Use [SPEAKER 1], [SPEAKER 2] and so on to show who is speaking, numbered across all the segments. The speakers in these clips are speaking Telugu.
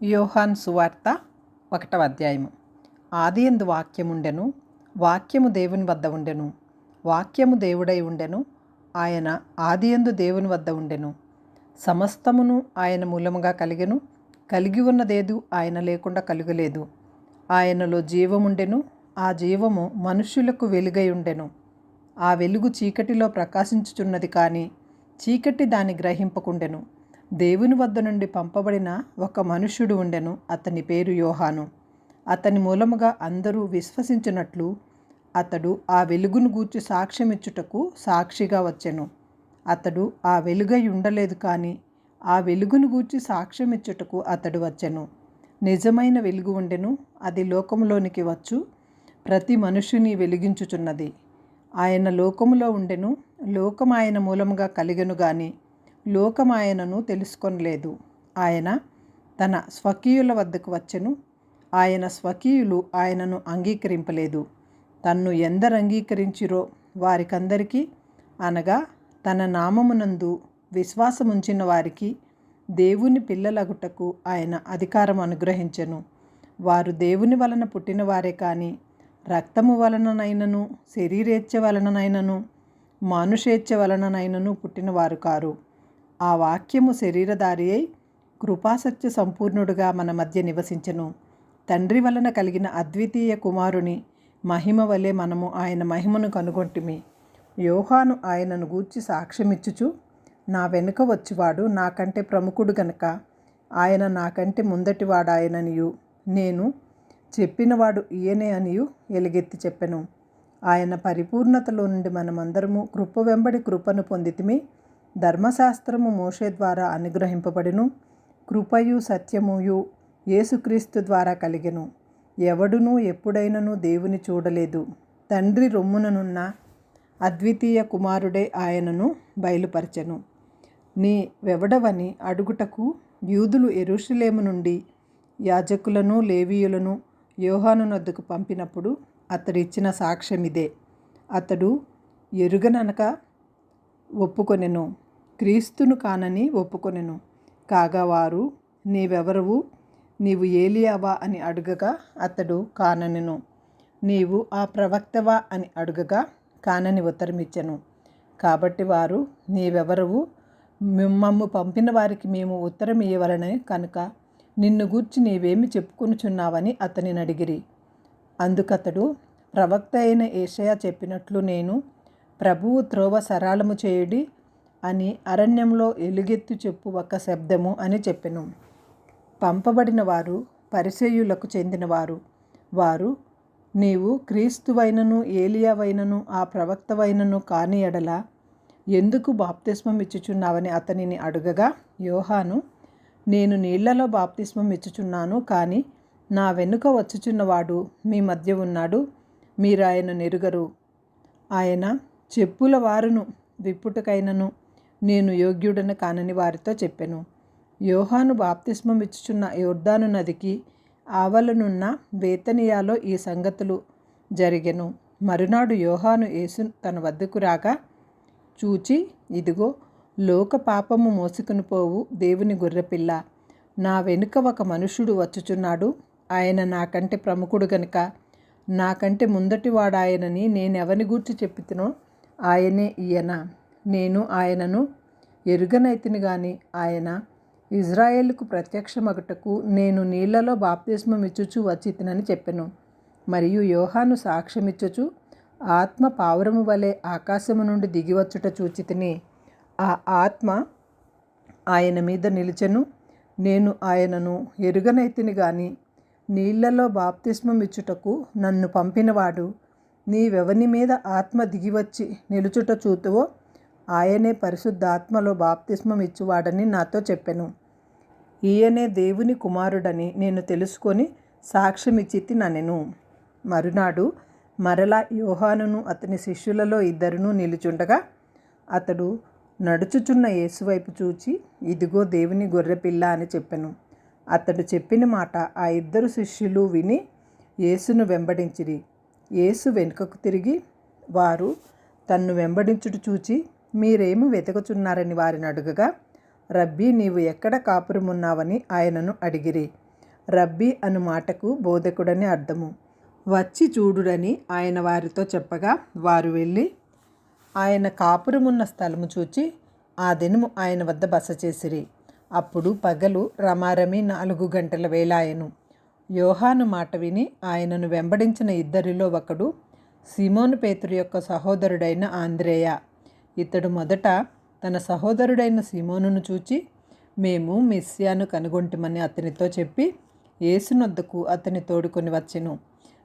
[SPEAKER 1] యోహాను సువార్త 1వ అధ్యాయము. ఆదియందు వాక్యముండెను, వాక్యము దేవుని వద్ద ఉండెను, వాక్యము దేవుడై ఉండెను. ఆయన ఆదియందు దేవుని వద్ద ఉండెను. సమస్తమును ఆయన మూలముగా కలిగెను, కలిగి ఉన్నదేదు ఆయన లేకుండా కలుగలేదు. ఆయనలో జీవముండెను, ఆ జీవము మనుష్యులకు వెలుగై ఉండెను. ఆ వెలుగు చీకటిలో ప్రకాశించుచున్నది కానీ చీకటి దాన్ని గ్రహింపకుండెను. దేవుని వద్ద నుండి పంపబడిన ఒక మనుష్యుడు ఉండెను, అతని పేరు యోహాను. అతని మూలముగా అందరూ విశ్వసించినట్లు అతడు ఆ వెలుగును గూర్చి సాక్ష్యమిచ్చుటకు సాక్షిగా వచ్చెను. అతడు ఆ వెలుగై ఉండలేదు కానీ ఆ వెలుగును గూర్చి సాక్ష్యమిచ్చుటకు అతడు వచ్చెను. నిజమైన వెలుగు ఉండెను, అది లోకములోనికి వచ్చు ప్రతి మనుష్యుని వెలిగించుచున్నది. ఆయన లోకములో ఉండెను, లోకం ఆయన మూలముగా కలిగెను గాని లోకం ఆయనను తెలుసుకొనలేదు. ఆయన తన స్వకీయుల వద్దకు వచ్చెను, ఆయన స్వకీయులు ఆయనను అంగీకరింపలేదు. తన్ను ఎందరు అంగీకరించిరో వారికందరికీ, అనగా తన నామమునందు విశ్వాసముంచిన వారికి దేవుని పిల్లలగుటకు ఆయన అధికారం అనుగ్రహించెను. వారు దేవుని వలన పుట్టినవారే కానీ రక్తము వలననైనను శరీరేచ్ఛ వలననైనను మానుషేచ్ఛ వలననైనను పుట్టినవారు కారు. ఆ వాక్యము శరీరధారి అయి కృపాసత్య సంపూర్ణుడుగా మన మధ్య నివసించెను. తండ్రి వలన కలిగిన అద్వితీయ కుమారుని మహిమ వలె మనము ఆయన మహిమను కనుగొంటిమి. యోహాను ఆయనను గూర్చి సాక్ష్యమిచ్చుచు, నా వెనుక వచ్చివాడు నాకంటే ప్రముఖుడు గనుక ఆయన నాకంటే ముందటివాడాయననియు, నేను చెప్పినవాడు ఈయనే అనియు ఎలుగెత్తి చెప్పెను. ఆయన పరిపూర్ణతలో నుండి మనమందరము కృప వెంబడి కృపను పొందితిమి. ధర్మశాస్త్రము మోషే ద్వారా అనుగ్రహింపబడిను, కృపయు సత్యముయు యేసుక్రీస్తు ద్వారా కలిగెను. ఎవడునూ ఎప్పుడైనను దేవుని చూడలేదు. తండ్రి రొమ్ముననున్న అద్వితీయ కుమారుడే ఆయనను బయలుపరచెను. నీ వెవడవని అడుగుటకు యూదులు యెరూషలేము నుండి యాజకులను లేవీయులను యోహాను నొద్దకు పంపినప్పుడు అతడిచ్చిన సాక్ష్యమిదే. అతడు ఎరుగననక ఒప్పుకొనెను, క్రీస్తును కానని ఒప్పుకొనెను. కాగా వారు, నీవెవరవు, నీవు ఏలియావా అని అడుగగా అతడు కాననెను. నీవు ఆ ప్రవక్తవా అని అడుగగా కానని ఉత్తరమిచ్చెను. కాబట్టి వారు, నీవెవరవు, మమ్ము పంపిన వారికి మేము ఉత్తరం ఇయ్యవలనే కనుక నిన్ను గూర్చి నీవేమి చెప్పుకొనుచున్నావని అతనిని అడిగిరి. అందుకతడు, ప్రవక్త అయిన యెషయా చెప్పినట్లు నేను ప్రభువు త్రోవ సరళము చేయుడి అని అరణ్యంలో ఎలుగెత్తి చెప్పు ఒక శబ్దము అని చెప్పెను. పంపబడిన వారు పరిసయ్యులకు చెందినవారు. వారు, నీవు క్రీస్తువైనను ఏలియావైనను ఆ ప్రవక్తవైనను కాని ఎడల ఎందుకు బాప్తిస్మం ఇచ్చుచున్నావని అతనిని అడుగగా, యోహాను, నేను నీళ్లలో బాప్తిస్మం ఇచ్చుచున్నాను, కానీ నా వెనుక వచ్చుచున్నవాడు మీ మధ్య ఉన్నాడు, మీరు ఆయన నెరుగరు. ఆయన చెప్పుల వారును విప్పుటకైనను నేను యోగ్యుడను కానని వారితో చెప్పెను. యోహాను బాప్తిస్మం ఇచ్చుచున్న యొర్దాను నదికి ఆవలనున్న బేతనియాలో ఈ సంగతులు జరిగెను. మరునాడు యోహాను యేసు తన వద్దకు రాగా చూచి, ఇదిగో, లోక పాపము మోసుకుని పోవు దేవుని గొర్రెపిల్ల, నా వెనుక ఒక మనుష్యుడు వచ్చుచున్నాడు, ఆయన నాకంటే ప్రముఖుడు గనుక నాకంటే ముందటివాడాయనని నేనెవని గూర్చి చెప్పితినో ఆయనే ఈయన. నేను ఆయనను ఎరుగనైతిని గాని ఆయన ఇజ్రాయేలుకు ప్రత్యక్షమగుటకు నేను నీళ్లలో బాప్తిస్మం ఇచ్చుచు వచ్చితినని చెప్పెను. మరియు యోహాను సాక్ష్యమిచ్చుచు, ఆత్మ పావురము వలె ఆకాశము నుండి దిగివచ్చుట చూచితిని. ఆ ఆత్మ ఆయన మీద నిలిచెను. నేను ఆయనను ఎరుగనైతిని గాని నీళ్లలో బాప్తిస్మం ఇచ్చుటకు నన్ను పంపినవాడు నీవెవని మీద ఆత్మ దిగివచ్చి నిలుచుట చూతువో ఆయనే పరిశుద్ధాత్మలో బాప్తిస్మం ఇచ్చువాడని నాతో చెప్పెను. ఈయనే దేవుని కుమారుడని నేను తెలుసుకొని సాక్ష్యమిచ్చితినెను. మరునాడు మరలా యోహానును అతని శిష్యులలో ఇద్దరును నిలుచుండగా అతడు నడుచుచున్న యేసువైపు చూచి, ఇదిగో దేవుని గొర్రెపిల్ల అని చెప్పెను. అతడు చెప్పిన మాట ఆ ఇద్దరు శిష్యులు విని యేసును వెంబడించిరి. యేసు వెనుకకు తిరిగి వారు తన్ను వెంబడించుట చూచి, మీరేమి వెతుకుచున్నారని వారిని అడుగగా, రబ్బీ, నీవు ఎక్కడ కాపురమున్నావని ఆయనను అడిగిరి. రబ్బీ అను మాటకు బోధకుడని అర్థము. వచ్చి చూడుడని ఆయన వారితో చెప్పగా వారు వెళ్ళి ఆయన కాపురమున్న స్థలము చూచి ఆ దినము ఆయన వద్ద బస చేసిరి. అప్పుడు పగలు రమారమి 4 గంటల వేళాయెను. యోహాను మాట విని ఆయనను వెంబడించిన ఇద్దరిలో ఒకడు సీమోను పేతురు యొక్క సహోదరుడైన ఆంద్రేయ. ఇతడు మొదట తన సహోదరుడైన సీమోనును చూచి మేము మెస్సియాను కనుగొంటిమని అతనితో చెప్పి యేసునొద్దకు అతని తోడుకొని వచ్చెను.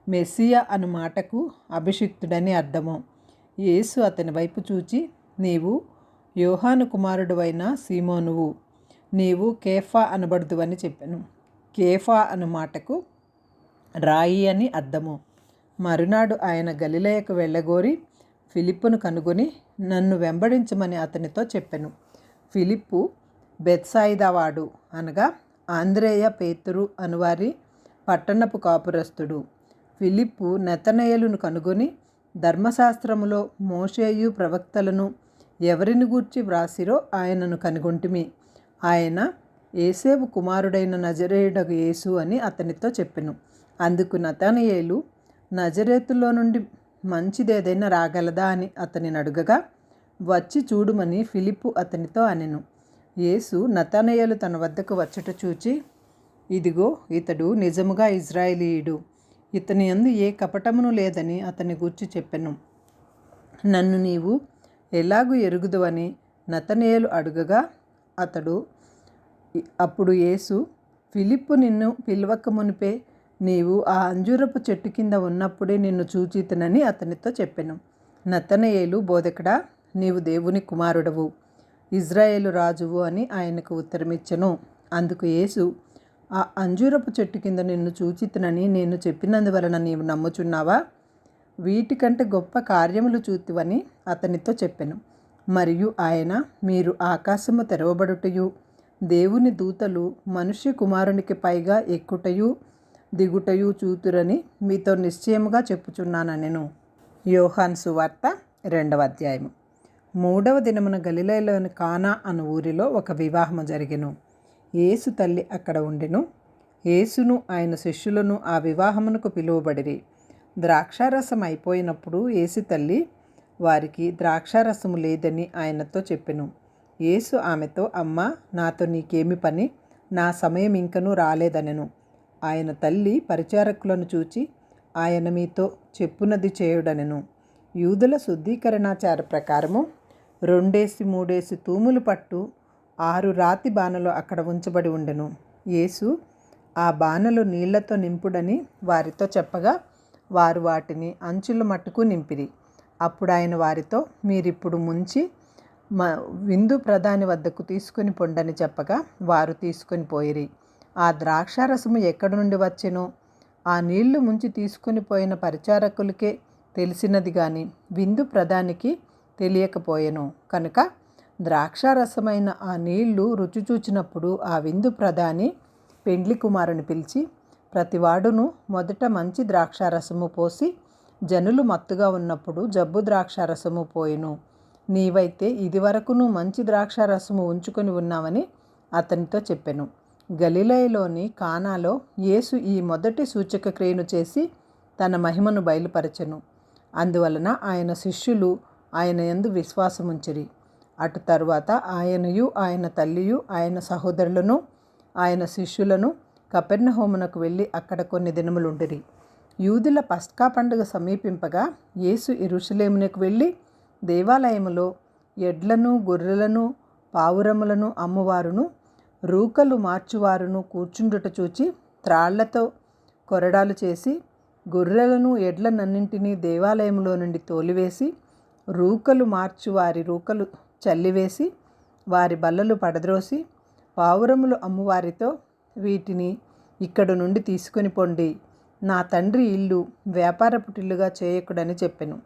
[SPEAKER 1] మెస్సియా అను మాటకు అభిషిక్తుడని అర్థము. యేసు అతని వైపు చూచి నీవు యోహాను కుమారుడువైన సీమోనువు, నీవు కేఫా అనబడుదువని చెప్పెను. కేఫా అను మాటకు రాయి అని అర్థము. మరునాడు ఆయన గలిలయకు వెళ్ళగోరి ఫిలిప్పును కనుగొని నన్ను వెంబడించమని అతనితో చెప్పెను. ఫిలిప్పు బెత్సాయిదావాడు, అనగా ఆంద్రేయ పేతురు అనువారి పట్టణపు కాపురస్తుడు. ఫిలిప్పు నతనయేలును కనుగొని ధర్మశాస్త్రములో మోషేయు ప్రవక్తలను ఎవరిని గూర్చి వ్రాసిరో ఆయనను కనుగొంటిమి. ఆయన యేసేవు కుమారుడైన నజరేయుడగు యేసు అని అతనితో చెప్పెను. అందుకు నతనయేలు నజరేతులో నుండి మంచిదేదైనా రాగలదా అని అతనిని అడుగగా వచ్చి చూడుమని ఫిలిప్పు అతనితో అనెను. యేసు నతనయేలు తన వద్దకు వచ్చుట చూచి ఇదిగో ఇతడు నిజముగా ఇజ్రాయేలీయుడు, ఇతని యందు ఏ కపటమును లేదని అతని గూర్చి చెప్పెను. నన్ను నీవు ఎలాగూ ఎరుగుదువని నతనయేలు అడుగగా అప్పుడు యేసు ఫిలిప్పు నిన్ను పిలవక మునిపే నీవు ఆ అంజూరపు చెట్టు కింద ఉన్నప్పుడే నిన్ను చూచితినని అతనితో చెప్పెను. నతనయేలు బోధకుడా, నీవు దేవుని కుమారుడవు, ఇజ్రాయేలు రాజువు అని ఆయనకు ఉత్తరమిచ్చెను. అందుకు యేసు ఆ అంజూరపు చెట్టు కింద నిన్ను చూచితినని నేను చెప్పినందువలన నీవు నమ్ముచున్నావా? వీటికంటే గొప్ప కార్యములు చూతువని అతనితో చెప్పెను. మరియు ఆయన మీరు ఆకాశము తెరవబడుటయు దేవుని దూతలు మనుష్య కుమారునికి పైగా ఎక్కుటయు దిగుటయు చూతురని మీతో నిశ్చయముగా చెప్పుచున్నానెను. యోహాను సువార్త 2వ అధ్యాయము. 3వ దినమున గలిలయలోని కానా అను ఊరిలో ఒక వివాహము జరిగెను. యేసు తల్లి అక్కడ ఉండెను. యేసును ఆయన శిష్యులను ఆ వివాహమునకు పిలువబడిరి. ద్రాక్షారసం అయిపోయినప్పుడు యేసు తల్లి వారికి ద్రాక్షారసము లేదని ఆయనతో చెప్పెను. యేసు ఆమెతో అమ్మా, నాతో నీకేమి పని? నా సమయం ఇంకనూ రాలేదనెను. ఆయన తల్లి పరిచారకులను చూచి ఆయన మీతో చెప్పునది చేయుడనెను. యూదుల శుద్ధీకరణాచార ప్రకారము 2-3 తూములు పట్టు 6 రాతి బాణలు అక్కడ ఉంచబడి ఉండెను. యేసు ఆ బాణలు నీళ్లతో నింపుడని వారితో చెప్పగా వారు వాటిని అంచుల మట్టుకు నింపిరి. అప్పుడు ఆయన వారితో మీరిప్పుడు ముంచి విందు ప్రధాని వద్దకు తీసుకుని పొండని చెప్పగా వారు తీసుకొని పోయిరి. ఆ ద్రాక్షారసము ఎక్కడి నుండి వచ్చెనో ఆ నీళ్లు ముంచి తీసుకుని పోయిన పరిచారకులకే తెలిసినది గాని విందు ప్రధానికి తెలియకపోయెను. కనుక ద్రాక్షారసమైన ఆ నీళ్లు రుచి చూచినప్పుడు ఆ విందు ప్రధాని పెండ్లి కుమారుని పిలిచి ప్రతివాడును మొదట మంచి ద్రాక్షారసము పోసి జనులు మత్తుగా ఉన్నప్పుడు జబ్బు ద్రాక్షారసము పోయెను. నీవైతే ఇదివరకును మంచి ద్రాక్షారసము ఉంచుకొని ఉన్నావని అతనితో చెప్పెను. గలిలయలోని కానాలో యేసు ఈ మొదటి సూచక క్రియను చేసి తన మహిమను బయలుపరచెను. అందువలన ఆయన శిష్యులు ఆయన యందు విశ్వాసముంచిరి. అటు తరువాత ఆయనయు ఆయన తల్లియు ఆయన సహోదరులను ఆయన శిష్యులను కపెర్నహూమునకు వెళ్ళి అక్కడ కొన్ని దినములుండిరి. యూదుల పస్కా పండుగ సమీపింపగా యేసు యెరూషలేమునకు వెళ్ళి దేవాలయములో ఎడ్లను గొర్రెలను పావురములను అమ్మువారును రూకలు మార్చువారును కూర్చుండుట చూచి త్రాళ్లతో కొరడాలు చేసి గొర్రెలను ఎడ్లనన్నింటినీ దేవాలయంలో నుండి తోలివేసి రూకలు మార్చువారి రూకలు చల్లివేసి వారి బల్లలు పడద్రోసి పావురములు అమ్మువారితో వీటిని ఇక్కడి నుండి తీసుకొని పొండి, నా తండ్రి ఇల్లు వ్యాపారపుటిల్లుగా చేయకుడని చెప్పెను.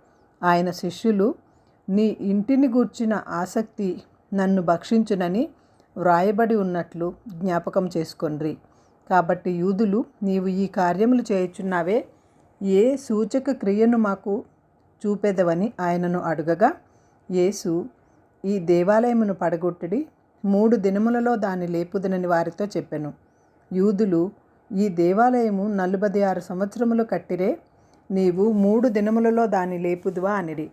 [SPEAKER 1] ఆయన శిష్యులు నీ ఇంటిని గూర్చిన ఆసక్తి నన్ను భక్షించునని వ్రాయబడి ఉన్నట్లు జ్ఞాపకం చేసుకొండ్రి. కాబట్టి యూదులు నీవు ఈ కార్యములు చేయుచున్నావే, ఏ సూచక క్రియను మాకు చూపెదవని ఆయనను అడుగగా యేసు ఈ దేవాలయమును పడగొట్టుడి, 3 దినములలో దాన్ని లేపుదనని వారితో చెప్పెను. యూదులు ఈ దేవాలయము 46 సంవత్సరములు కట్టిరే, నీవు 3 దినములలో దాని లేపుదువా అనిరి.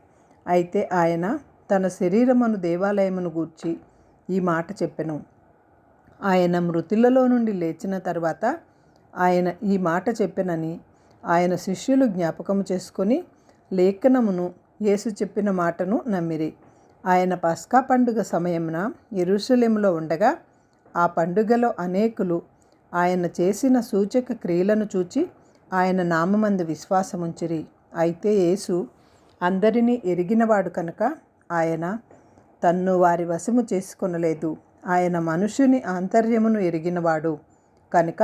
[SPEAKER 1] అయితే ఆయన తన శరీరమును దేవాలయమును గూర్చి ఈ మాట చెప్పెను. ఆయన మృతులలో నుండి లేచిన తర్వాత ఆయన ఈ మాట చెప్పెనని ఆయన శిష్యులు జ్ఞాపకము చేసుకొని లేఖనమును యేసు చెప్పిన మాటను నమ్మిరి. ఆయన పస్కా పండుగ సమయమున యెరూషలేములో ఉండగా ఆ పండుగలో అనేకులు ఆయన చేసిన సూచక క్రియలను చూచి ఆయన నామమందు విశ్వాసముంచిరి. అయితే యేసు అందరినీ ఎరిగినవాడు కనుక ఆయన తన్ను వారి వశము చేసుకొనలేదు. ఆయన మనుష్యుని ఆంతర్యమును ఎరిగినవాడు కనుక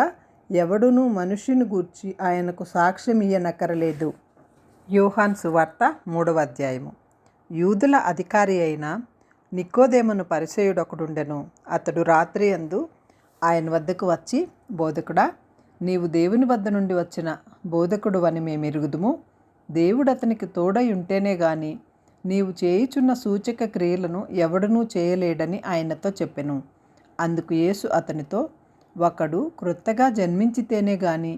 [SPEAKER 1] ఎవడునూ మనుష్యుని గూర్చి ఆయనకు సాక్ష్యం ఇయ్యనక్కరలేదు. యోహాను సువార్త 3వ అధ్యాయము. యూదుల అధికారి అయిన నికోదేమును పరిసయ్యుడొకడుండెను. అతడు రాత్రి యందు ఆయన వద్దకు వచ్చి, బోధకుడా, నీవు దేవుని వద్ద నుండి వచ్చిన బోధకుడు అని మేము ఎరుగుదుము. దేవుడు అతనికి తోడై ఉంటేనే గాని నీవు చేయుచున్న సూచక క్రియలను ఎవడునూ చేయలేడని ఆయనతో చెప్పెను. అందుకు యేసు అతనితో, ఒకడు క్రొత్తగా జన్మించితేనే గాని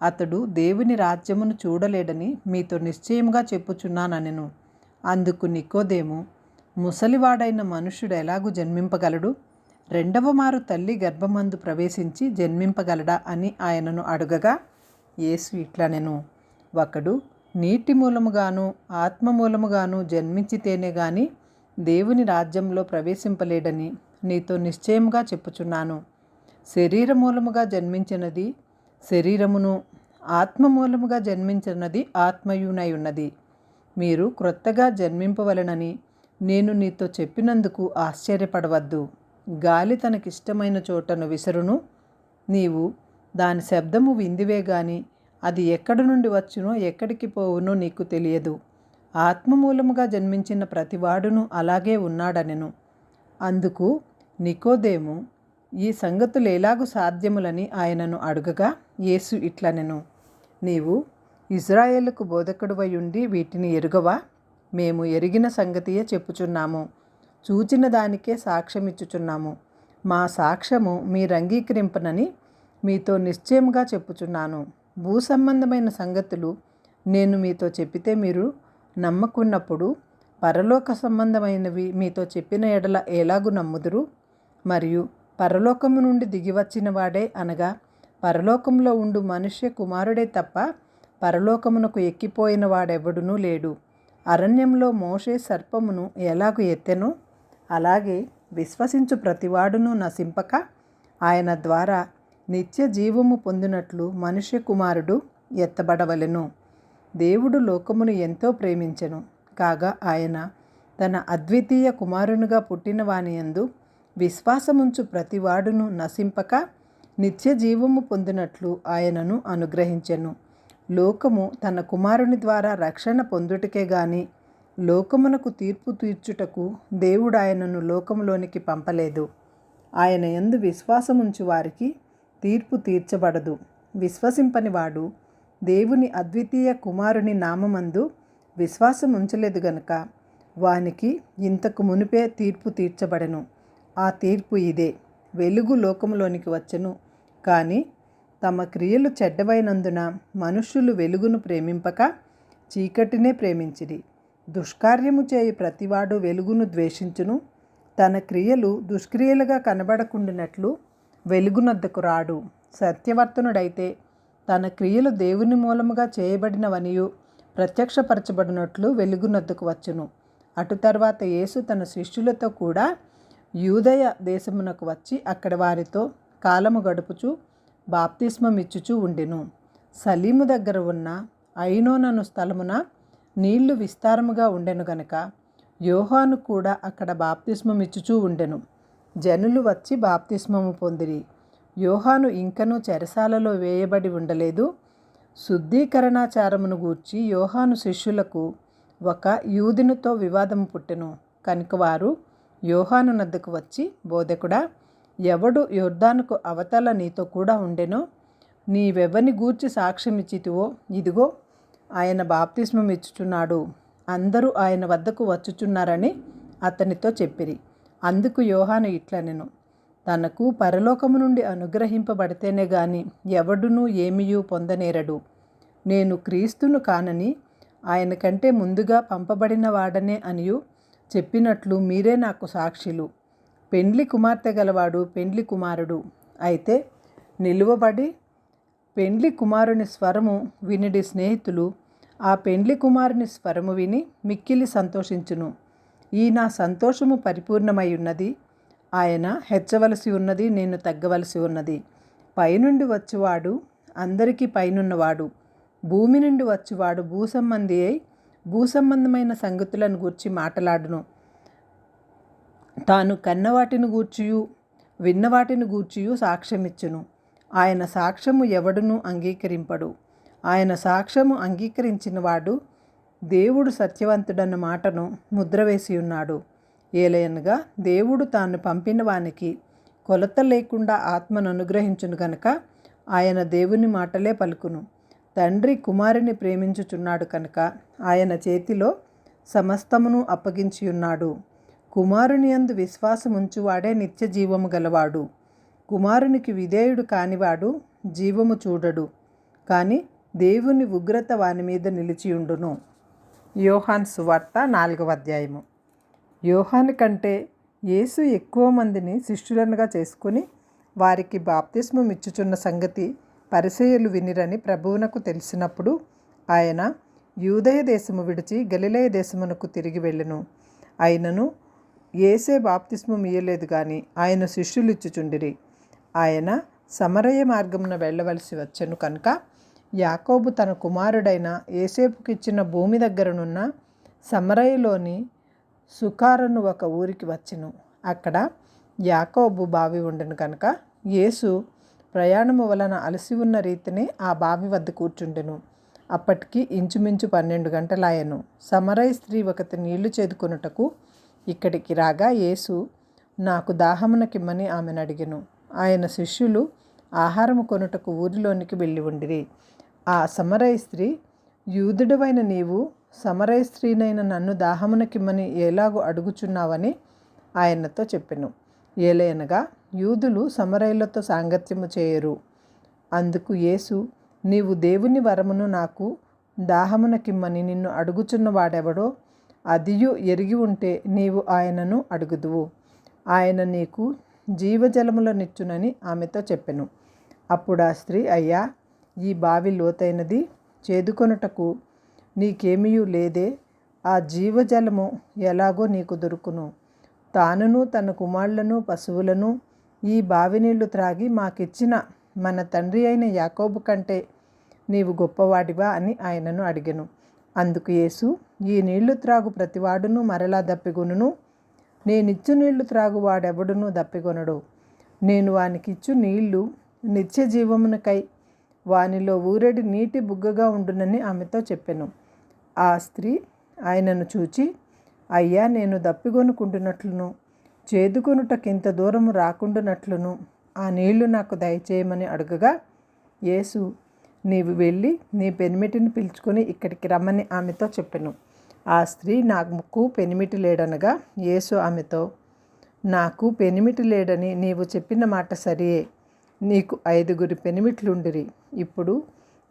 [SPEAKER 1] అతడు దేవుని రాజ్యమును చూడలేడని మీతో నిశ్చయముగా చెప్పుచున్నానెను. అందుకు నికోదేము, ముసలివాడైన మనుష్యుడు ఎలాగూ జన్మింపగలడు? రెండవ మారు తల్లి గర్భమందు ప్రవేశించి జన్మింపగలడా అని ఆయనను అడుగగా యేసు ఇట్లనెను, ఒకడు నీటి మూలముగాను ఆత్మ మూలముగాను జన్మించితేనే గాని దేవుని రాజ్యంలో ప్రవేశింపలేడని నీతో నిశ్చయముగా చెప్పుచున్నాను. శరీర మూలముగా జన్మించినది శరీరమును, ఆత్మ మూలముగా జన్మించినది ఆత్మయునై ఉన్నది. మీరు క్రొత్తగా జన్మింపవలెనని నేను నీతో చెప్పినందుకు ఆశ్చర్యపడవద్దు. గాలి తనకిష్టమైన చోటను విసరును, నీవు దాని శబ్దము విందివే గాని అది ఎక్కడి నుండి వచ్చునో ఎక్కడికి పోవునో నీకు తెలియదు. ఆత్మ మూలముగా జన్మించిన ప్రతివాడును అలాగే ఉన్నాడనెను. అందుకు నికోదేము ఈ సంగతులు ఎలాగు సాధ్యములని ఆయనను అడుగగా యేసు ఇట్లనెను, నీవు ఇజ్రాయేలుకు బోధకుడువై ఉండి వీటిని ఎరుగవా? మేము ఎరిగిన సంగతియే చెప్పుచున్నాము, చూచిన దానికే సాక్ష్యమిచ్చుచున్నాము. మా సాక్ష్యము మీరు అంగీకరింపనని మీతో నిశ్చయముగా చెప్పుచున్నాను. భూ సంబంధమైన సంగతులు నేను మీతో చెప్పితే మీరు నమ్మకున్నప్పుడు పరలోక సంబంధమైనవి మీతో చెప్పిన ఎడల ఎలాగు నమ్ముదురు? మరియు పరలోకము నుండి దిగివచ్చిన వాడే అనగా పరలోకంలో ఉండు మనుష్య కుమారుడే తప్ప పరలోకమునకు ఎక్కిపోయిన వాడెవడునూ లేడు. అరణ్యంలో మోషే సర్పమును ఎలాగు ఎత్తెనో అలాగే విశ్వసించు ప్రతివాడును నశింపక ఆయన ద్వారా నిత్య జీవము పొందినట్లు మనుష్య కుమారుడు ఎత్తబడవలెను. దేవుడు లోకమును ఎంతో ప్రేమించెను కాగా ఆయన తన అద్వితీయ కుమారునిగా పుట్టిన వాని యందు విశ్వాసముంచు ప్రతివాడును నశింపక నిత్య జీవము పొందినట్లు ఆయనను అనుగ్రహించెను. లోకము తన కుమారుని ద్వారా రక్షణ పొందుటకే గాని లోకమునకు తీర్పు తీర్చుటకు దేవుడు ఆయనను లోకములోనికి పంపలేదు. ఆయన యందు విశ్వాసముంచు వారికి తీర్పు తీర్చబడదు. విశ్వసింపని వాడు దేవుని అద్వితీయ కుమారుని నామమందు విశ్వాసం ఉంచలేదు గనుక వానికి ఇంతకు మునిపే తీర్పు తీర్చబడెను. ఆ తీర్పు ఇదే, వెలుగు లోకములోనికి వచ్చెను, కానీ తమ క్రియలు చెడ్డవైనందున మనుష్యులు వెలుగును ప్రేమింపక చీకటినే ప్రేమించిరి. దుష్కార్యము చేయి ప్రతివాడు వెలుగును ద్వేషించును, తన క్రియలు దుష్క్రియలుగా కనబడకుండినట్లు వెలుగునొద్దకు రాడు. సత్యవర్తనుడైతే తన క్రియలు దేవుని మూలముగా చేయబడినవనియు ప్రత్యక్షపరచబడినట్లు వెలుగునొద్దకు వచ్చును. అటు తర్వాత యేసు తన శిష్యులతో కూడా యూదయ దేశమునకు వచ్చి అక్కడ వారితో కాలము గడుపుచు బాప్తిస్మమిచ్చుచూ ఉండెను. సలీము దగ్గర ఉన్న ఐనోనను స్థలమున నీళ్లు విస్తారముగా ఉండెను గనుక యోహాను కూడా అక్కడ బాప్తిస్మమిచ్చుచూ ఉండెను. జనులు వచ్చి బాప్తిస్మము పొందిరి. యోహాను ఇంకనూ చెరసాలలో వేయబడి ఉండలేదు. శుద్ధీకరణాచారమును గూర్చి యోహాను శిష్యులకు ఒక యూదునితో వివాదము పుట్టెను కనుక వారు యోహాను నద్దకు వచ్చి, బోధకుడా, ఎవడు యొర్దానుకు అవతల నీతో కూడా ఉండెనో నీవెవని గూర్చి సాక్ష్యమిచ్చితివో ఇదిగో ఆయన బాప్తిస్మం ఇచ్చుచున్నాడు, అందరూ ఆయన వద్దకు వచ్చుచున్నారని అతనితో చెప్పిరి. అందుకు యోహాను ఇట్లనెను, తనకు పరలోకము నుండి అనుగ్రహింపబడితేనే గాని ఎవడునూ ఏమీయూ పొందనేరడు. నేను క్రీస్తును కానని ఆయన కంటే ముందుగా పంపబడిన వాడనే అనియు చెప్పినట్లు మీరే నాకు సాక్షులు. పెండ్లి కుమార్తె గలవాడు పెండ్లి కుమారుడు. అయితే నిలువబడి పెండ్లి కుమారుని స్వరము వినిడి స్నేహితులు ఆ పెండ్లి కుమారుని స్వరము విని మిక్కిలి సంతోషించును. ఈ నా సంతోషము పరిపూర్ణమై ఉన్నది. ఆయన హెచ్చవలసి ఉన్నది, నేను తగ్గవలసి ఉన్నది. పైనుండి వచ్చువాడు అందరికీ పైనున్నవాడు. భూమి నుండి వచ్చువాడు భూసంబంధి అయి భూసంబంధమైన సంగతులను గూర్చి మాట్లాడును. తాను కన్నవాటిని గూర్చియు విన్నవాటిని గూర్చియు సాక్ష్యమిచ్చును. ఆయన సాక్ష్యము ఎవడునూ అంగీకరింపడు. ఆయన సాక్ష్యము అంగీకరించిన వాడు దేవుడు సత్యవంతుడన్న మాటను ముద్రవేసి ఉన్నాడు. ఏలయనగా దేవుడు తాను పంపిన వానికి కొలత లేకుండా ఆత్మను అనుగ్రహించును గనుక ఆయన దేవుని మాటలే పలుకును. తండ్రి కుమారుని ప్రేమించుచున్నాడు కనుక ఆయన చేతిలో సమస్తమును అప్పగించి ఉన్నాడు. కుమారుని యందు విశ్వాసముంచువాడే నిత్య జీవము గలవాడు. కుమారునికి విధేయుడు కానివాడు జీవము చూడడు, కానీ దేవుని ఉగ్రత వాని మీద నిలిచియుండును. యోహాను సువార్త 4వ అధ్యాయము. యోహాను కంటే యేసు ఎక్కువ మందిని శిష్యులనుగా చేసుకుని వారికి బాప్తిస్మం ఇచ్చుచున్న సంగతి పరిసయ్యులు వినిరని ప్రభువునకు తెలిసినప్పుడు ఆయన యూదయ దేశము విడిచి గలిలయ దేశమునకు తిరిగి వెళ్ళెను. ఆయనను యేసే బాప్తిస్మం ఇయ్యలేదు కానీ ఆయన శిష్యులు ఇచ్చుచుండిరి. ఆయన సమరయ మార్గమున వెళ్ళవలసి వచ్చెను కనుక యాకోబు తన కుమారుడైన యేసేపుకి ఇచ్చిన భూమి దగ్గరనున్న సమరయలోని సుకారను ఒక ఊరికి వచ్చెను. అక్కడ యాకోబు బావి ఉండెను కనుక యేసు ప్రయాణము వలన అలసి ఉన్న రీతిని ఆ బావి వద్ద కూర్చుండెను. అప్పటికి ఇంచుమించు 12 గంటలాయెను. సమరయ స్త్రీ ఒకటి నీళ్లు చేదుకొనుటకు ఇక్కడికి రాగా యేసు నాకు దాహమునకిమ్మని ఆమెను అడిగెను. ఆయన శిష్యులు ఆహారము కొనుటకు ఊరిలోనికి వెళ్ళి ఉండిరి. ఆ సమరయ స్త్రీ, యూదుడవైన నీవు సమరయ స్త్రీనైన నన్ను దాహమునకిమ్మని ఎలాగూ అడుగుచున్నావని ఆయనతో చెప్పెను. ఏలయనగా యూదులు సమరయులతో సాంగత్యము చేయరు. అందుకు యేసు, నీవు దేవుని వరమును నాకు దాహమునకిమ్మని నిన్ను అడుగుచున్న వాడెవడో అదియు ఎరిగి ఉంటే నీవు ఆయనను అడుగుదువు, ఆయన నీకు జీవజలములనిచ్చునని ఆమెతో చెప్పెను. అప్పుడు ఆ స్త్రీ, అయ్యా, ఈ బావి లోతైనది, చేదుకొనుటకు నీకేమీయూ లేదే. ఆ జీవజలము ఎలాగో నీకు దొరుకును? తానును తన కుమారులను పశువులను ఈ బావి నీళ్లు త్రాగి మాకిచ్చిన మన తండ్రి అయిన యాకోబు కంటే నీవు గొప్పవాడివా అని ఆయనను అడిగెను. అందుకు యేసు, ఈ నీళ్లు త్రాగు ప్రతివాడును మరలా దప్పిగొనును, నేనిచ్చు నీళ్లు త్రాగు వాడెవడునూ దప్పిగొనడు. నేను వానికిచ్చు నీళ్లు నిత్య జీవమునకై వానిలో ఊరెడి నీటి బుగ్గగా ఉండునని ఆమెతో చెప్పెను. ఆ స్త్రీ ఆయనను చూచి, అయ్యా, నేను దప్పిగొనుకుంటున్నట్లును చేదుకొనుటకింత దూరము రాకుండానట్లును ఆ నీళ్లు నాకు దయచేయమని అడుగగా యేసు, నీవు వెళ్ళి నీ పెనిమిటిని పిలుచుకొని ఇక్కడికి రమ్మని ఆమెతో చెప్పెను. ఆ స్త్రీ, నాకు పెనిమిటి లేడనగా యేసు ఆమెతో, నాకు పెనిమిటి లేడని నీవు చెప్పిన మాట సరియే. నీకు 5 పెనిమిట్లుండిరి. ఇప్పుడు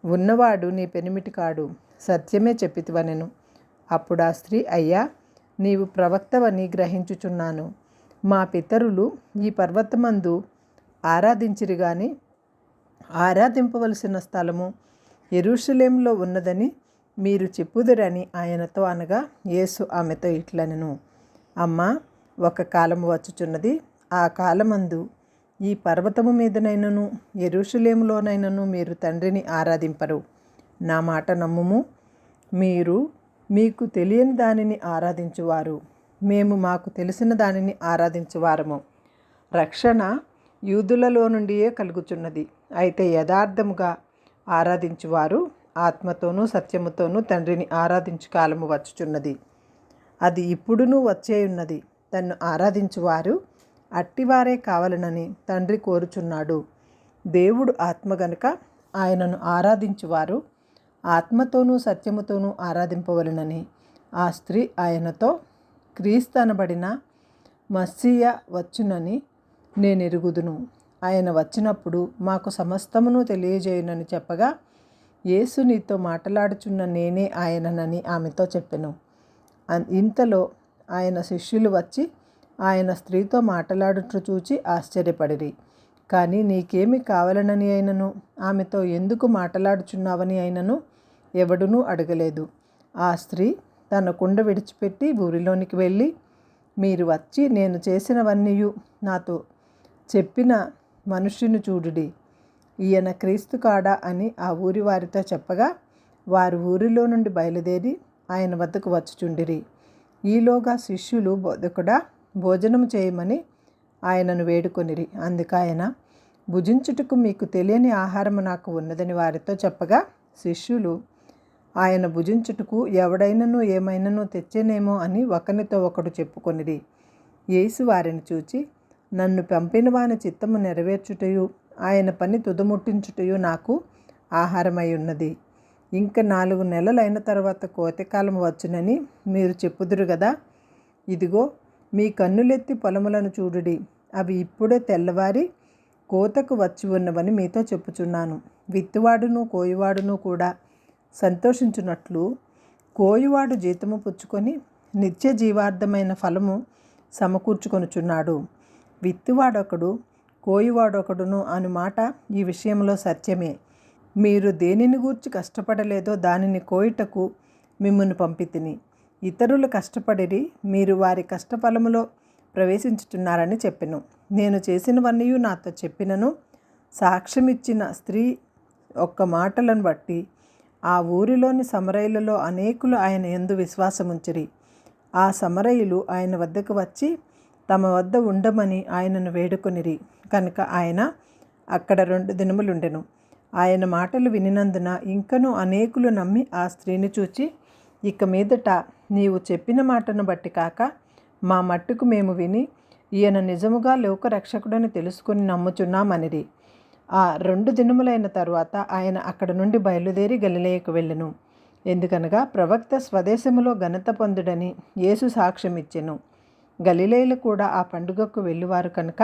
[SPEAKER 1] ఉన్నవాడు నీ పెనిమిటి కాడు, సత్యమే చెప్పితివనెను. అప్పుడు ఆ స్త్రీ, అయ్యా, నీవు ప్రవక్తవని గ్రహించుచున్నాను. మా పితరులు ఈ పర్వతమందు ఆరాధించిరి గాని ఆరాధింపవలసిన స్థలము యెరూషలేములో ఉన్నదని మీరు చెప్పుదురని ఆయనతో అనగా యేసు ఆమెతో ఇట్లనెను, అమ్మా, ఒక కాలము వచ్చుచున్నది, ఆ కాలమందు ఈ పర్వతము మీదనైనను యెరూషలేములోనైనను మీరు తండ్రిని ఆరాధింపరు. నా మాట నమ్ముము. మీరు మీకు తెలియని దానిని ఆరాధించువారు, మేము మాకు తెలిసిన దానిని ఆరాధించువారము. రక్షణ యూదులలో నుండియే కలుగుచున్నది. అయితే యథార్థముగా ఆరాధించువారు ఆత్మతోనూ సత్యముతోనూ తండ్రిని ఆరాధించు కాలము వచ్చుచున్నది, అది ఇప్పుడునూ వచ్చేయున్నది. తన్ను ఆరాధించువారు అట్టివారే కావాలనని తండ్రి కోరుచున్నాడు. దేవుడు ఆత్మ గనుక ఆయనను ఆరాధించువారు ఆత్మతోనూ సత్యముతోనూ ఆరాధింపవలెనని ఆ స్త్రీ ఆయనతో, క్రీస్తు అనబడిన మస్సీయ వచ్చునని నేనెరుగుదును. ఆయన వచ్చినప్పుడు మాకు సమస్తమును తెలియజేయునని చెప్పగా, యేసు నీతో మాట్లాడుచున్న నేనే ఆయననని ఆమెతో చెప్పెను. ఇంతలో ఆయన శిష్యులు వచ్చి ఆయన స్త్రీతో మాట్లాడుట చూచి ఆశ్చర్యపడిరి. కానీ నీకేమి కావాలనని అయినను ఆమెతో ఎందుకు మాట్లాడుచున్నావని అయినను ఎవడునూ అడగలేదు. ఆ స్త్రీ తన కుండ విడిచిపెట్టి ఊరిలోనికి వెళ్ళి, మీరు వచ్చి నేను చేసినవన్నీయు నాతో చెప్పిన మనుష్యుని చూడుడి, ఈయన క్రీస్తు కాడా అని ఆ ఊరి వారితో చెప్పగా, వారు ఊరిలో నుండి బయలుదేరి ఆయన వద్దకు వచ్చుచుండిరి. ఈలోగా శిష్యులు బోధకుడా భోజనము చేయమని ఆయనను వేడుకొనిరి. అందుకాయన, భుజించుటకు మీకు తెలియని ఆహారము నాకు ఉన్నదని వారితో చెప్పగా, శిష్యులు ఆయన భుజించుటకు ఎవడైనను ఏమైనను తెచ్చేనేమో అని ఒకనితో ఒకడు చెప్పుకొనిరి. యేసు వారిని చూచి, నన్ను పంపిన వాని చిత్తము నెరవేర్చుటయు ఆయన పని తుదముట్టించుటయు నాకు ఆహారమై ఉన్నది. ఇంక 4 నెలలైన తర్వాత కోతకాలము వచ్చునని మీరు చెప్పుదురు గదా. ఇదిగో మీ కన్నులెత్తి పొలములను చూడుడి, అవి ఇప్పుడే తెల్లవారి కోతకు వచ్చి ఉన్నవని మీతో చెప్పుచున్నాను. విత్తువాడును కోయువాడును కూడా సంతోషించున్నట్లు కోయువాడు జీతము పుచ్చుకొని నిత్య జీవార్థమైన ఫలము సమకూర్చుకొనుచున్నాడు. విత్తువాడొకడు కోయువాడొకడును అను మాట ఈ విషయంలో సత్యమే. మీరు దేనిని గూర్చి కష్టపడలేదో దానిని కోయుటకు మిమ్మును పంపితిని. ఇతరులు కష్టపడిరి, మీరు వారి కష్టఫలములో ప్రవేశించుచున్నారని చెప్పెను. నేను చేసినవన్నీ నాతో చెప్పినను సాక్ష్యమిచ్చిన స్త్రీ ఒక్క మాటలను బట్టి ఆ ఊరిలోని సమరయులలో అనేకులు ఆయన యందు విశ్వాసముంచిరి. ఆ సమరయులు ఆయన వద్దకు వచ్చి తమ వద్ద ఉండమని ఆయనను వేడుకొనిరి. కనుక ఆయన అక్కడ 2 దినములుండెను. ఆయన మాటలు వినినందున ఇంకనూ అనేకులు నమ్మి ఆ స్త్రీని చూచి, ఇక మీదట నీవు చెప్పిన మాటను బట్టి కాక మా మట్టుకు మేము విని ఈయన నిజముగా లోకరక్షకుడని తెలుసుకుని నమ్ముచున్నామనిరి. ఆ 2 దినములైన తరువాత ఆయన అక్కడ నుండి బయలుదేరి గలిలయకు వెళ్ళెను. ఎందుకనగా ప్రవక్త స్వదేశములో ఘనత పొందుడని యేసు సాక్ష్యమిచ్చెను. గలిలయులు కూడా ఆ పండుగకు వెళ్ళువారు కనుక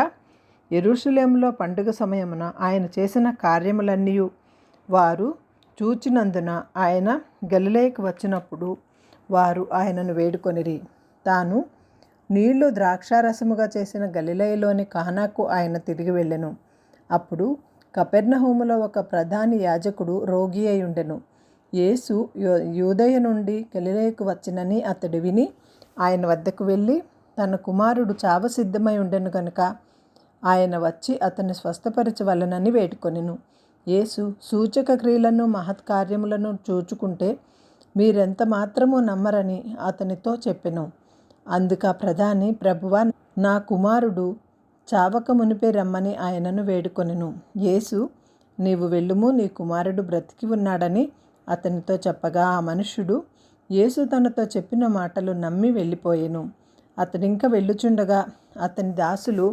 [SPEAKER 1] యెరూషలేములో పండుగ సమయమున ఆయన చేసిన కార్యములన్నీ వారు చూచినందున ఆయన గలిలయకు వచ్చినప్పుడు వారు ఆయనను వేడుకొనిరి. తాను నీళ్లు ద్రాక్షారసముగా చేసిన గలిలయలోని కానాకు ఆయన తిరిగి వెళ్ళెను. అప్పుడు కపెర్నహూములో ఒక ప్రధాని యాజకుడు రోగి అయి ఉండెను. యేసు యూదయ నుండి గలిలయకు వచ్చినని అతడు విని ఆయన వద్దకు వెళ్ళి, తన కుమారుడు చావ సిద్ధమై ఉండెను కనుక ఆయన వచ్చి అతన్ని స్వస్థపరచవలెనని వేడుకొనెను. యేసు సూచక క్రియలను మహత్కార్యములను చూచుకుంటే మీరెంత మాత్రమూ నమ్మరని అతనితో చెప్పెను. అందుక ప్రధాని, ప్రభువా, నా కుమారుడు చావక మునిపే రమ్మని ఆయనను వేడుకొనెను. యేసు, నీవు వెళ్ళుము, నీ కుమారుడు బ్రతికి ఉన్నాడని అతనితో చెప్పగా ఆ మనుష్యుడు యేసు తనతో చెప్పిన మాటలు నమ్మి వెళ్ళిపోయెను. అతడింక వెళ్ళుచుండగా అతని దాసులు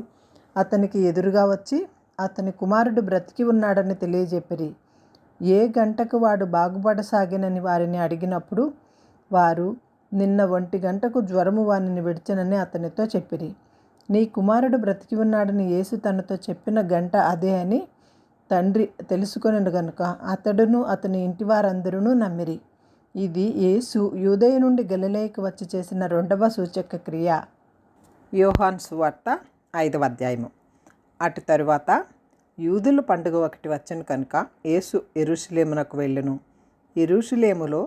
[SPEAKER 1] అతనికి ఎదురుగా వచ్చి అతని కుమారుడు బ్రతికి ఉన్నాడని తెలియజెప్పిరి. ఏ గంటకు వాడు బాగుపడసాగినని వారిని అడిగినప్పుడు వారు, నిన్న 1 గంటకు జ్వరము వానిని విడిచెనని అతనితో చెప్పిరి. నీ కుమారుడు బ్రతికి ఉన్నాడని యేసు తనతో చెప్పిన గంట అదే అని తండ్రి తెలుసుకొనెను గనుక అతడును అతని ఇంటి వారందరూ నమ్మిరి. ఇది యేసు యూదయ నుండి గలిలయకు వచ్చి చేసిన 2వ సూచక క్రియ. యోహాను సువార్త 5వ అధ్యాయము. అటు తరువాత యూదుల పండుగ ఒకటి వచ్చెను కనుక యేసు యెరూషలేమునకు వెళ్ళెను. యెరూషలేములో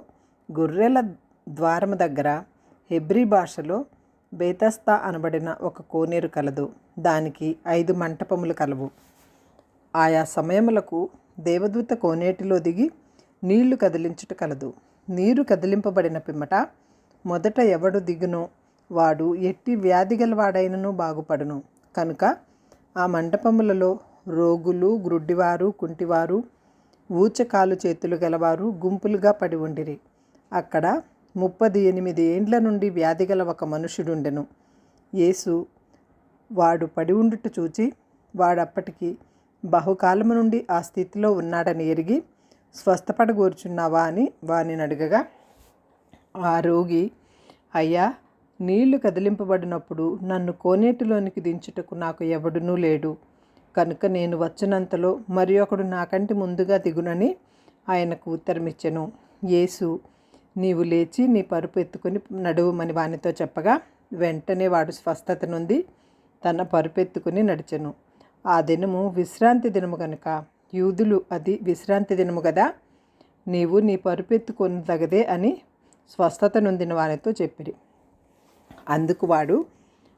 [SPEAKER 1] గొర్రెల ద్వారము దగ్గర హెబ్రీ భాషలో బేతస్తా అనబడిన ఒక కోనేరు కలదు. దానికి 5 మంటపములు కలవు. ఆయా సమయములకు దేవదూత కోనేటిలో దిగి నీళ్లు కదిలించుట కలదు. నీరు కదిలింపబడిన పిమ్మట మొదట ఎవడు దిగునో వాడు ఎట్టి వ్యాధి గలవాడైనను బాగుపడును. కనుక ఆ మంటపములలో రోగులు, గ్రుడ్డివారు, కుంటివారు, ఊచకాలు చేతులు గలవారు గుంపులుగా పడి ఉండిరి. అక్కడ 38 ఏండ్ల నుండి వ్యాధి గల ఒక మనుషుడుండెను. యేసు వాడు పడి ఉండుట చూచి వాడప్పటికి బహుకాలము నుండి ఆ స్థితిలో ఉన్నాడని ఎరిగి, స్వస్థపడగోరుచున్నావా అని వానిని అడగగా, ఆ రోగి, అయ్యా, నీళ్లు కదిలింపబడినప్పుడు నన్ను కోనేటిలోనికి దించుటకు నాకు ఎవడునూ లేడు. కనుక నేను వచ్చినంతలో మరి ఒకడు నాకంటే ముందుగా దిగునని ఆయనకు ఉత్తరమిచ్చెను. యేసు, నీవు లేచి నీ పరుపు ఎత్తుకొని నడువుమని వానితో చెప్పగా, వెంటనే వాడు స్వస్థత నొంది తన పరుపెత్తుకుని నడిచెను. ఆ దినము విశ్రాంతి దినము కనుక యూదులు అది విశ్రాంతి దినము కదా, నీవు నీ పరుపెత్తుకొని తగదే అని స్వస్థత నొందిన వానితో చెప్పిరి. అందుకు వాడు,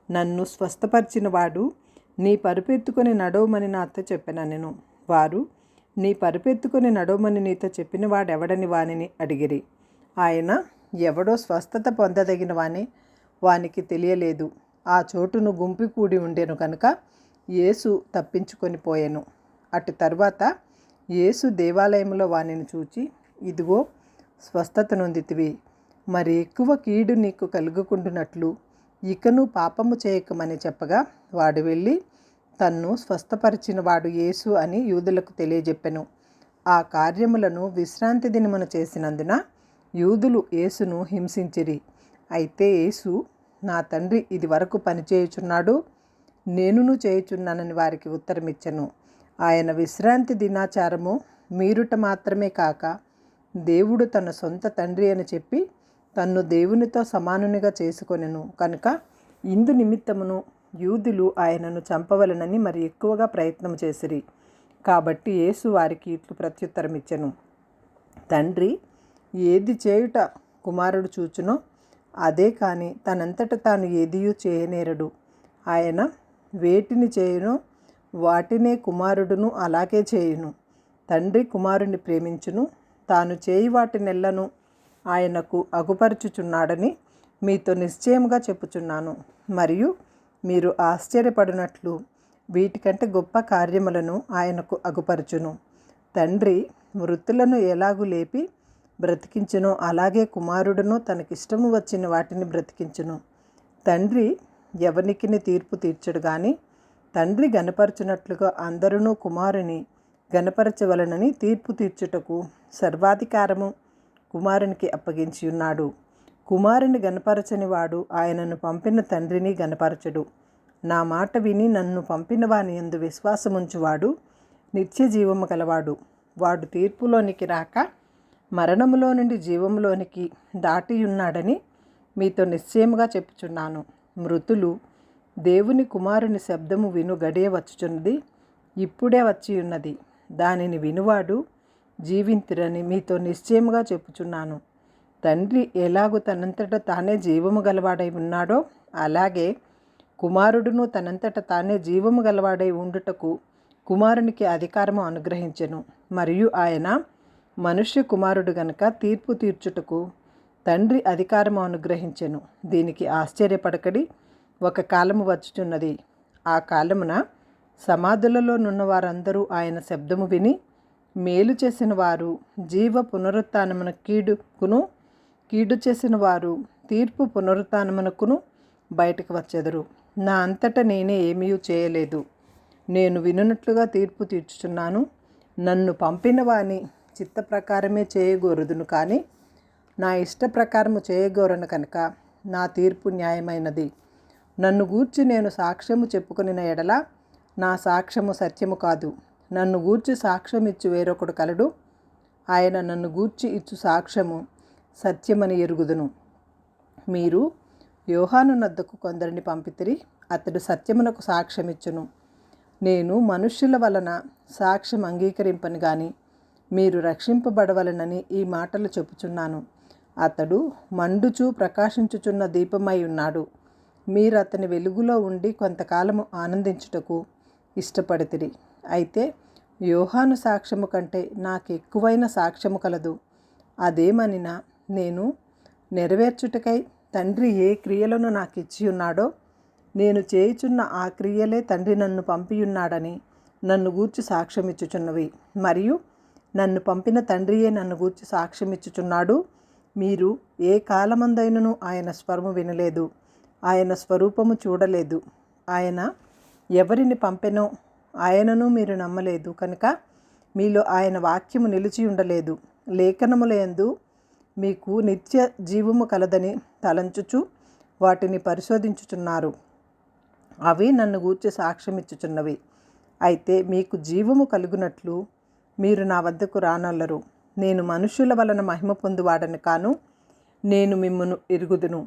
[SPEAKER 1] నన్ను స్వస్థపరిచిన వాడు నీ పరుపెత్తుకొని నడవమని నాతో చెప్పానెను. వారు, నీ పరుపెత్తుకొని నడవమని నీతో చెప్పిన వాడెవడని వానిని అడిగిరి. ఆయన, ఎవడో స్వస్థత పొందదగిన వానికి తెలియలేదు. ఆ చోటును గుంపు కూడి ఉండెను కనుక యేసు తప్పించుకొని పోయెను. అటు తరువాత యేసు దేవాలయంలో వానిని చూచి, ఇదిగో స్వస్థత నొందితివి, మరి ఎక్కువ కీడు నీకు కలుగుకుంటున్నట్లు ఇకను పాపము చేయకమని చెప్పగా, వాడు వెళ్ళి తన్ను స్వస్థపరిచిన వాడు యేసు అని యూదులకు తెలియజెప్పెను. ఆ కార్యములను విశ్రాంతి దినమున చేసినందున యూదులు యేసును హింసించిరి. అయితే యేసు, నా తండ్రి ఇది వరకు పనిచేయుచున్నాడు, నేనును చేయుచున్నానని వారికి ఉత్తరమిచ్చెను. ఆయన విశ్రాంతి దినాచారము మీరుట మాత్రమే కాక, దేవుడు తన సొంత తండ్రి అని చెప్పి తన్ను దేవునితో సమానునిగా చేసుకొనెను కనుక ఇందు నిమిత్తమును యూదులు ఆయనను చంపవలనని మరి ఎక్కువగా ప్రయత్నం చేసిరి. కాబట్టి యేసు వారికి ఇట్లు ప్రత్యుత్తరమిచ్చెను, తండ్రి ఏది చేయుట కుమారుడు చూచునో అదే కాని తనంతట తాను ఏదియూ చేయనేరడు. ఆయన వేటిని చేయునో వాటినే కుమారుడును అలాగే చేయును. తండ్రి కుమారుని ప్రేమించును, తాను చేయి వాటినెల్లను ఆయనకు అగుపరుచుచున్నాడని మీతో నిశ్చయముగా చెప్పుచున్నాను. మరియు మీరు ఆశ్చర్యపడినట్లు వీటికంటే గొప్ప కార్యములను ఆయనకు అగుపరచును. తండ్రి మృతులను ఎలాగూ లేపి బ్రతికించునో అలాగే కుమారుడును తనకిష్టము వచ్చిన వాటిని బ్రతికించును. తండ్రి ఎవనికిని తీర్పు తీర్చడు గాని తండ్రి గనపరచునట్లుగా అందరూ కుమారుని గనపరచవలనని తీర్పు తీర్చుటకు సర్వాధికారము కుమారునికి అప్పగించి ఉన్నాడు. కుమారుని గనపరచని వాడు ఆయనను పంపిన తండ్రిని గనపరచడు. నా మాట విని నన్ను పంపిన వాని యందు విశ్వాసముంచువాడు నిత్య జీవము గలవాడు. వాడు తీర్పులోనికి రాక మరణములో నుండి జీవములోనికి దాటియున్నాడని మీతో నిశ్చయముగా చెప్పుచున్నాను. మృతులు దేవుని కుమారుని శబ్దము విను గడియ వచ్చుచున్నది, ఇప్పుడే వచ్చి ఉన్నది. దానిని వినువాడు జీవింతురని మీతో నిశ్చయముగా చెప్పుచున్నాను. తండ్రి ఎలాగూ తనంతట తానే జీవము గలవాడై ఉన్నాడో అలాగే కుమారుడును తనంతట తానే జీవము గలవాడై ఉండుటకు కుమారునికి అధికారము అనుగ్రహించెను. మరియు ఆయన మనుష్య కుమారుడు గనుక తీర్పు తీర్చుటకు తండ్రి అధికారము అనుగ్రహించెను. దీనికి ఆశ్చర్యపడకడి, ఒక కాలము వచ్చుచున్నది, ఆ కాలమున సమాధులలో నున్న వారందరూ ఆయన శబ్దము విని మేలు చేసిన వారు జీవ పునరుత్థానమున కీడు చేసిన వారు తీర్పు పునరుత్థానమునకును బయటకు వచ్చెదరు. నా అంతటా నేనే ఏమీ చేయలేదు, నేను వినున్నట్లుగా తీర్పు తీర్చుచున్నాను. నన్ను పంపిన వాని చిత్త ప్రకారమే చేయగోరుదును కానీ నా ఇష్ట ప్రకారము చేయగోరను కనుక నా తీర్పు న్యాయమైనది. నన్ను గూర్చి నేను సాక్ష్యము చెప్పుకొనిన ఎడల నా సాక్ష్యము సత్యము కాదు. నన్ను గూర్చి సాక్ష్యం ఇచ్చు వేరొకడు కలడు, ఆయన నన్ను గూర్చి ఇచ్చు సాక్ష్యము సత్యమని ఎరుగుదును. మీరు యోహాను నద్దకు కొందరిని పంపితిరి, అతడు సత్యమునకు సాక్ష్యమిచ్చును. నేను మనుష్యుల వలన సాక్ష్యం అంగీకరింపను గాని మీరు రక్షింపబడవలనని ఈ మాటలు చెప్పుచున్నాను. అతడు మండుచు ప్రకాశించుచున్న దీపమై ఉన్నాడు. మీరు అతని వెలుగులో ఉండి కొంతకాలము ఆనందించుటకు ఇష్టపడితిరి. అయితే యోహాను సాక్ష్యము కంటే నాకు ఎక్కువైన సాక్ష్యము కలదు. అదేమనినా నేను నెరవేర్చుటకై తండ్రి ఏ క్రియలను నాకు ఇచ్చి ఉన్నాడో నేను చేయుచున్న ఆ క్రియలే తండ్రి నన్ను పంపియున్నాడని నన్ను గూర్చి సాక్ష్యమిచ్చుచున్నవి. మరియు నన్ను పంపిన తండ్రియే నన్ను గూర్చి సాక్ష్యమిచ్చుచున్నాడు. మీరు ఏ కాలమందైనను ఆయన స్వరము వినలేదు, ఆయన స్వరూపము చూడలేదు. ఆయన ఎవరిని పంపెనో ఆయనను మీరు నమ్మలేదు కనుక మీలో ఆయన వాక్యము నిలిచి ఉండలేదు. లేఖనములందు మీకు నిత్య జీవము కలదని తలంచుచు వాటిని పరిశోధించుచున్నారు. అవి నన్ను గూర్చి సాక్ష్యమిచ్చుచున్నవి. అయితే మీకు జీవము కలుగునట్లు మీరు నా వద్దకు రానొల్లరు. నేను మనుష్యుల వలన మహిమ పొందువాడని కాను, నేను మిమ్మును ఎరుగుదును.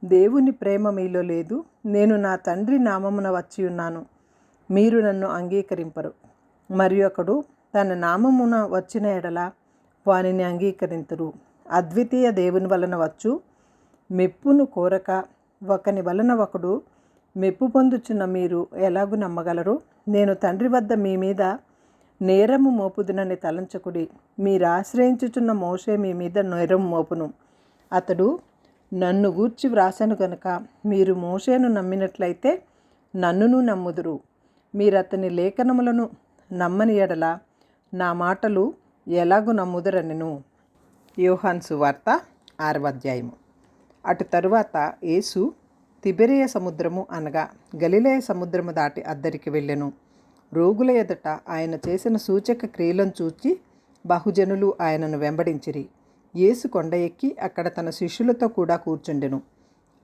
[SPEAKER 1] దేవుని ప్రేమ మీలో లేదు. నేను నా తండ్రి నామమున వచ్చి ఉన్నాను, మీరు నన్ను అంగీకరింపరు. మరి ఒకడు తన నామమున వచ్చిన ఎడల వానిని అంగీకరింతురు. అద్వితీయ దేవుని వలన వచ్చు మెప్పును కోరక ఒకని వలన ఒకడు మెప్పు పొందుచున్న మీరు ఎలాగూ నమ్మగలరు? నేను తండ్రి వద్ద మీ మీద నేరము మోపుదునని తలంచకుడి. మీరు ఆశ్రయించుచున్న మోషే మీ మీద నేరము మోపును. అతడు నన్ను గూర్చి వ్రాసను గనుక మీరు మోషేను నమ్మినట్లయితే నన్నును నమ్ముదురు. మీరు అతని లేఖనములను నమ్మని ఎడల నా మాటలు ఎలాగూ నమ్ముదురనెను. యోహాను సువార్త 6వ అధ్యాయము. అటు తరువాత యేసు తిబెరియ సముద్రము అనగా గలిలయ సముద్రము దాటి అద్దరికి వెళ్ళెను. రోగుల ఎదుట ఆయన చేసిన సూచక క్రియలను చూచి బహుజనులు ఆయనను వెంబడించిరి. యేసు కొండ ఎక్కి అక్కడ తన శిష్యులతో కూడా కూర్చుండెను.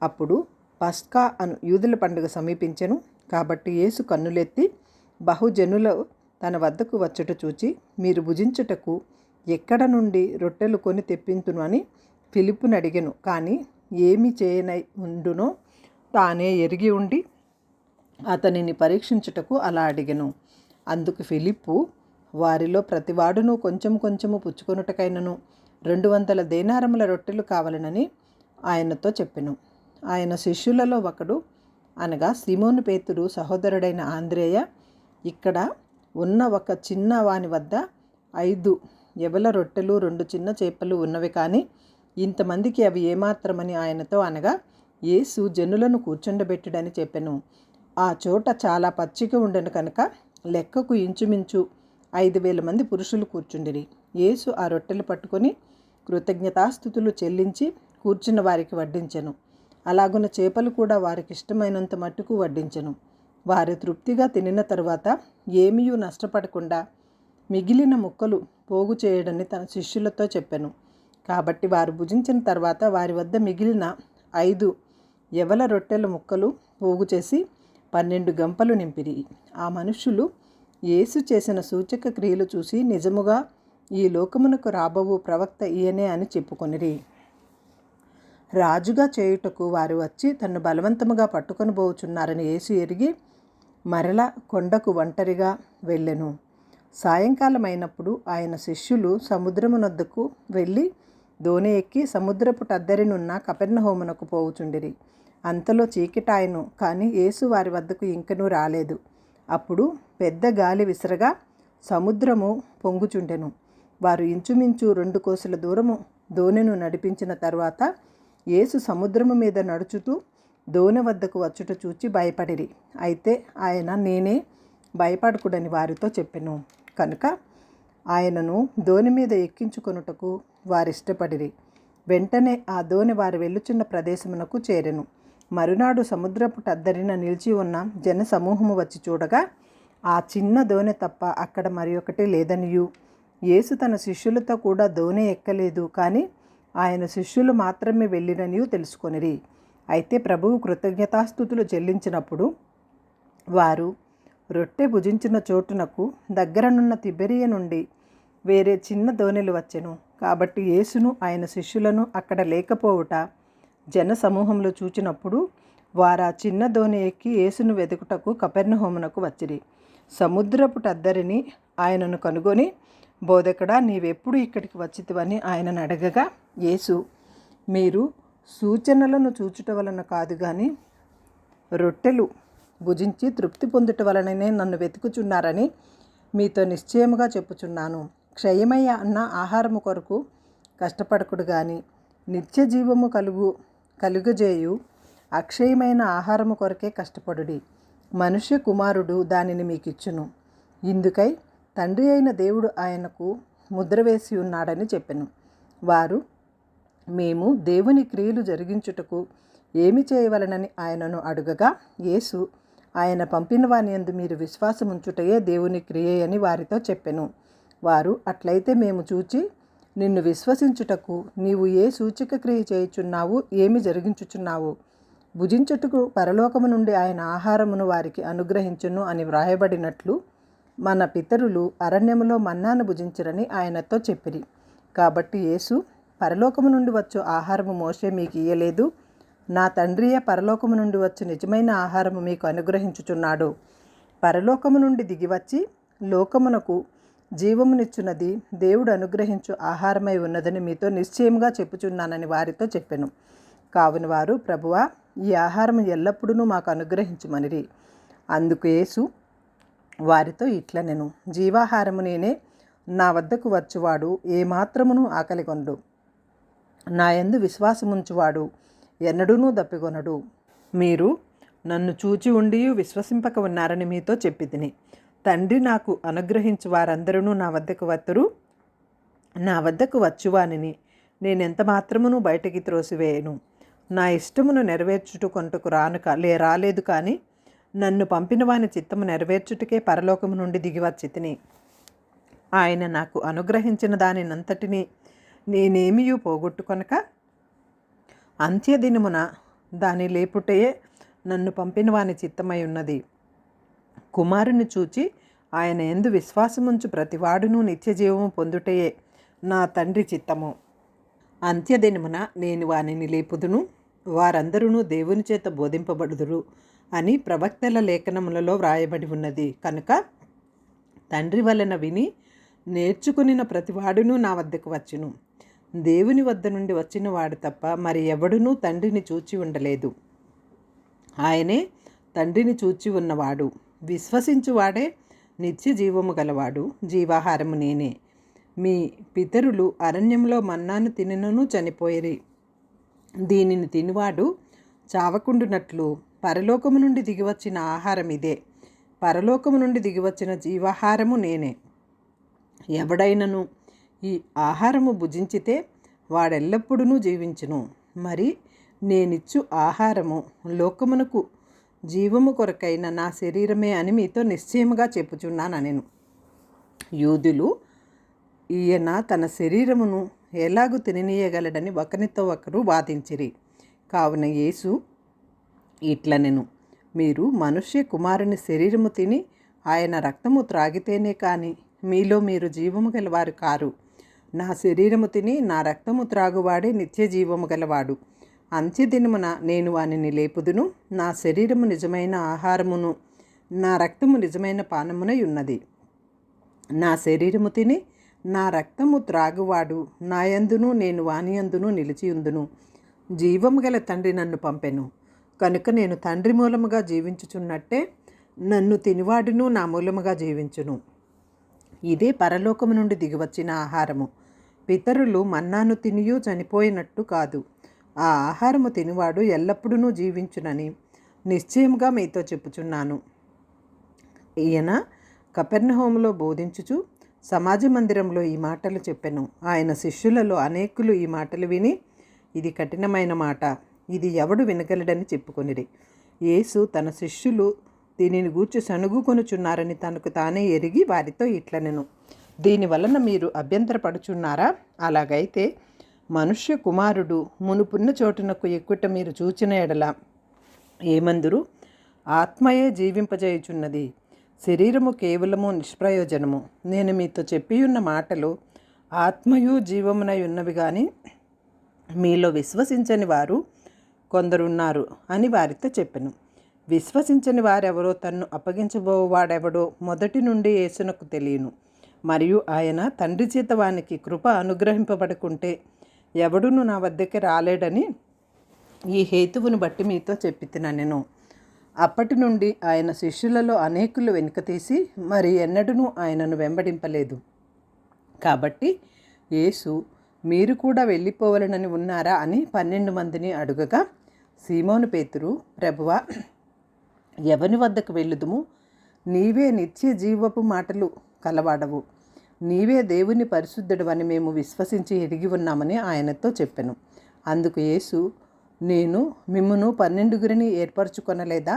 [SPEAKER 1] అప్పుడు పస్కా అను యూదుల పండుగ సమీపించెను. కాబట్టి యేసు కన్నులెత్తి బహుజనులు తన వద్దకు వచ్చుట చూచి, మీరు భుజించుటకు ఎక్కడ నుండి రొట్టెలు కొని తెప్పింతును అని ఫిలిప్పును అడిగెను. కానీ ఏమి చేయనై ఉండునో తానే ఎరిగి ఉండి అతనిని పరీక్షించుటకు అలా అడిగెను. అందుకు ఫిలిప్పు, వారిలో ప్రతివాడును కొంచెము కొంచెము పుచ్చుకొనుటకైనను 200 దేనారముల రొట్టెలు కావాలనని ఆయనతో చెప్పెను. ఆయన శిష్యులలో ఒకడు అనగా సీమోను పేతురు సహోదరుడైన ఆంద్రేయ, ఇక్కడ ఉన్న ఒక చిన్న వాని వద్ద 5 యవల రొట్టెలు 2 చిన్న చేపలు ఉన్నవి, కానీ ఇంతమందికి అవి ఏమాత్రమని ఆయనతో అనగా, యేసు జనులను కూర్చుండబెట్టుడని చెప్పెను. ఆ చోట చాలా పచ్చిక ఉండెను కనుక లెక్కకు ఇంచుమించు 5,000 మంది పురుషులు కూర్చుండిరి. యేసు ఆ రొట్టెలు పట్టుకొని కృతజ్ఞతాస్తుతులు చెల్లించి కూర్చున్న వారికి వడ్డించెను. అలాగున చేపలు కూడా వారికి ఇష్టమైనంత మట్టుకు వడ్డించెను. వారు తృప్తిగా తినిన తరువాత ఏమీయూ నష్టపడకుండా మిగిలిన ముక్కలు పోగు చేయడని తన శిష్యులతో చెప్పెను. కాబట్టి వారు భుజించిన తర్వాత వారి వద్ద మిగిలిన 5 యవల రొట్టెల ముక్కలు పోగు చేసి 12 గంపలు నింపిరి. ఆ మనుష్యులు యేసు చేసిన సూచక క్రియలు చూసి నిజముగా ఈ లోకమునకు రాబోవు ప్రవక్త ఈయనే అని చెప్పుకొనిరి. రాజుగా చేయుటకు వారు వచ్చి తన్ను బలవంతముగా పట్టుకొని పోవుచున్నారని యేసు ఎరిగి మరల కొండకు ఒంటరిగా వెళ్ళెను. సాయంకాలం అయినప్పుడు ఆయన శిష్యులు సముద్రమునొద్దకు వెళ్ళి దోణి ఎక్కి సముద్రపు టద్దరినున్న కపెర్నహూమునకు పోవుచుండిరి. అంతలో చీకటాయెను, కానీ యేసు వారి వద్దకు ఇంకనూ రాలేదు. అప్పుడు పెద్ద గాలి విసరగా సముద్రము పొంగుచుండెను. వారు ఇంచుమించు 2 కోసుల దూరము దోణిను నడిపించిన తరువాత యేసు సముద్రము మీద నడుచుతూ దోణి వద్దకు వచ్చుట చూచి భయపడిరి. అయితే ఆయన నేనే, భయపడకుడని వారితో చెప్పెను. కనుక ఆయనను దోణి మీద ఎక్కించుకొనుటకు వారిష్టపడిరి. వెంటనే ఆ దోణి వారు వెళ్ళుచున్న ప్రదేశమునకు చేరెను. మరునాడు సముద్రపు టద్దరిన నిలిచి ఉన్న జన సమూహము వచ్చి చూడగా ఆ చిన్న దోణి తప్ప అక్కడ మరి ఒకటి లేదనియు, యేసు తన శిష్యులతో కూడా దోణి ఎక్కలేదు, కానీ ఆయన శిష్యులు మాత్రమే వెళ్ళిననియు తెలుసుకొనిరి. అయితే ప్రభువు కృతజ్ఞతాస్తుతులు చెల్లించినప్పుడు వారు రొట్టె భుజించిన చోటునకు దగ్గరనున్న తిబెరియ నుండి వేరే చిన్న దోణిలు వచ్చెను. కాబట్టి యేసును ఆయన శిష్యులను అక్కడ లేకపోవుట జన సమూహంలో చూచినప్పుడు వారు ఆ చిన్న దోణి ఎక్కి యేసును వెతుకుటకు కపెర్నహూమునకు వచ్చిరి. సముద్రపు టద్దరిని ఆయనను కనుగొని, బోధకుడా, నీవెప్పుడు ఇక్కడికి వచ్చితివని ఆయనను అడగగా, యేసు, మీరు సూచనలను చూచుట వలన కాదు గాని రొట్టెలు భుజించి తృప్తి పొందుట వలననే నన్ను వెతుకుచున్నారని మీతో నిశ్చయముగా చెప్పుచున్నాను. క్షయమయ్య అన్న ఆహారము కొరకు కష్టపడకుడు గాని నిత్య జీవము కలుగజేయు అక్షయమైన ఆహారము కొరకే కష్టపడుడి. మనుష్య కుమారుడు దానిని మీకిచ్చును. ఇందుకై తండ్రి అయిన దేవుడు ఆయనకు ముద్ర వేసి ఉన్నాడని చెప్పెను. వారు, మేము దేవుని క్రియలు జరిగించుటకు ఏమి చేయవలనని ఆయనను అడుగగా, యేసు, ఆయన పంపిన వాని యందు మీరు విశ్వాసముంచుటయే దేవుని క్రియే అని వారితో చెప్పెను. వారు, అట్లయితే మేము చూచి నిన్ను విశ్వసించుటకు నీవు ఏ సూచక క్రియ చేయుచున్నావు, ఏమి జరిగించుచున్నావు, భుజించుటకు పరలోకము నుండి ఆయన ఆహారమును వారికి అనుగ్రహించును అని వ్రాయబడినట్లు మన పితరులు అరణ్యములో మన్నాను భుజించరని ఆయనతో చెప్పిరి. కాబట్టి యేసు, పరలోకము నుండి వచ్చు ఆహారము మోషే మీకు ఇయ్యలేదు, నా తండ్రియే పరలోకము నుండి వచ్చు నిజమైన ఆహారము మీకు అనుగ్రహించుచున్నాడు. పరలోకము నుండి దిగివచ్చి లోకమునకు జీవమునిచ్చున్నది దేవుడు అనుగ్రహించు ఆహారమై ఉన్నదని మీతో నిశ్చయముగా చెప్పుచున్నానని వారితో చెప్పెను. కావున వారు, ప్రభువా, ఈ ఆహారము ఎల్లప్పుడూ మాకు అనుగ్రహించుమనిరి. అందుకు యేసు వారితో ఇట్లనెను, జీవాహారము నేనే, నా వద్దకు వచ్చువాడు ఏమాత్రమును ఆకలిగొనడు, నా యందు విశ్వాసముంచువాడు ఎన్నడూనూ దప్పికొనడు. మీరు నన్ను చూచి ఉండి విశ్వసింపక ఉన్నారని మీతో చెప్పితిని. తండ్రి నాకు అనుగ్రహించు వారందరూ నా వద్దకు వత్తురు, నా వద్దకు వచ్చువానిని నేనెంత మాత్రమును బయటికి త్రోసివేయను. నా ఇష్టమును నెరవేర్చుటకొంటకు రాలేదు కానీ నన్ను పంపిన వాని చిత్తము నెరవేర్చుటకే పరలోకము నుండి దిగివచ్చితిని. ఆయన నాకు అనుగ్రహించిన దానినంతటినీ నేనేమియూ పోగొట్టుకొనక అంత్యదినమున దాని లేపుటయే నన్ను పంపిన వాని చిత్తమై ఉన్నది. కుమారుని చూచి ఆయన యందు విశ్వాసముంచు ప్రతివాడును నిత్యజీవము పొందుటయే నా తండ్రి చిత్తము. అంత్యదినమున నేను వానిని లేపుదును, వారందరూ దేవుని చేత బోధింపబడుదురు అని ప్రవక్తల లేఖనములలో వ్రాయబడి ఉన్నది. కనుక తండ్రి వలన విని నేర్చుకునిన ప్రతివాడును నా వద్దకు వచ్చును. దేవుని వద్ద నుండి వచ్చిన వాడు తప్ప మరి ఎవడునూ తండ్రిని చూచి ఉండలేదు. ఆయనే తండ్రిని చూచి ఉన్నవాడు. విశ్వసించువాడే నిత్య జీవము గలవాడు. జీవాహారము నేనే. మీ పితరులు అరణ్యంలో మన్నాను తినను చనిపోయిరి. దీనిని తినువాడు చావకుండునట్లు పరలోకము నుండి దిగివచ్చిన ఆహారం ఇదే. పరలోకము నుండి దిగివచ్చిన జీవాహారము నేనే. ఎవడైనను ఈ ఆహారము భుజించితే వాడెల్లప్పుడూ జీవించును. మరి నేనిచ్చు ఆహారము లోకమునకు జీవము కొరకైన నా శరీరమే అని మీతో నిశ్చయముగా చెప్పుచున్నానెను. యూదులు ఈయన తన శరీరమును ఎలాగూ తిననీయగలడని ఒకరితో ఒకరు వాదించిరి. కావున యేసు ఇట్లనెను, మీరు మనుష్య కుమారుని శరీరము తిని ఆయన రక్తము త్రాగితేనే కానీ మీలో మీరు జీవము గలవారు కారు. నా శరీరము తిని నా రక్తము త్రాగువాడే నిత్య జీవము గలవాడు. అంత్యదినమున నేను వానిని లేపుదును. నా శరీరము నిజమైన ఆహారమును, నా రక్తము నిజమైన పానమునై ఉన్నది. నా శరీరము తిని నా రక్తము త్రాగువాడు నా యందును నేను వాని యందును నిలిచియుందును. జీవము గల తండ్రి నన్ను పంపెను కనుక నేను తండ్రి మూలముగా జీవించుచున్నట్టే నన్ను తినివాడును నా మూలముగా జీవించును. ఇదే పరలోకము నుండి దిగివచ్చిన ఆహారము. పితరులు మన్నాను తినియూ చనిపోయినట్టు కాదు. ఆ ఆహారము తినివాడు ఎల్లప్పుడూ జీవించునని నిశ్చయముగా మీతో చెప్పుచున్నాను. ఈయన కపెర్నహూములో బోధించుచు సమాజ మందిరంలో ఈ మాటలు చెప్పెను. ఆయన శిష్యులలో అనేకులు ఈ మాటలు విని, ఇది కఠినమైన మాట, ఇది ఎవడు వినగలడని చెప్పుకొనిరి. యేసు తన శిష్యులు దీనిని గూర్చి సణుగుకొనుచున్నారని తనకు తానే ఎరిగి వారితో ఇట్లనెను, దీనివలన మీరు అభ్యంతరపడుచున్నారా? అలాగైతే మనుష్య కుమారుడు మునుపున్న చోటునకు ఎక్కుట మీరు చూచిన ఎడల ఏమందురు? ఆత్మయే జీవింపజేయుచున్నది, శరీరము కేవలము నిష్ప్రయోజనము. నేను మీతో చెప్పియున్న మాటలు ఆత్మయు జీవమునై ఉన్నవి కానీ మీలో విశ్వసించని వారు కొందరున్నారు అని వారితో చెప్పెను. విశ్వసించని వారెవరో తన్ను అప్పగించబోవాడెవడో మొదటి నుండి యేసునకు తెలియను. మరియు ఆయన తండ్రి చేత వానికి కృప అనుగ్రహింపబడుకుంటే ఎవడును నా వద్దకి రాలేడని ఈ హేతువును బట్టి మీతో చెప్పితినెను. అప్పటి నుండి ఆయన శిష్యులలో అనేకులు వెనుకతీసి మరి ఎన్నడూనూ ఆయనను వెంబడింపలేదు. కాబట్టి యేసు, మీరు కూడా వెళ్ళిపోవాలనని ఉన్నారా అని 12 మందిని అడుగగా, సీమోను పేతురు, ప్రభువా, ఎవని వద్దకు వెళ్ళుదుము? నీవే నిత్య జీవపు మాటలు కలవాడవు, నీవే దేవుని పరిశుద్ధుడు అని మేము విశ్వసించి ఎరిగి ఉన్నామని ఆయనతో చెప్పెను. అందుకు యేసు, నేను మిమ్మును 12 ఏర్పరచుకొనలేదా?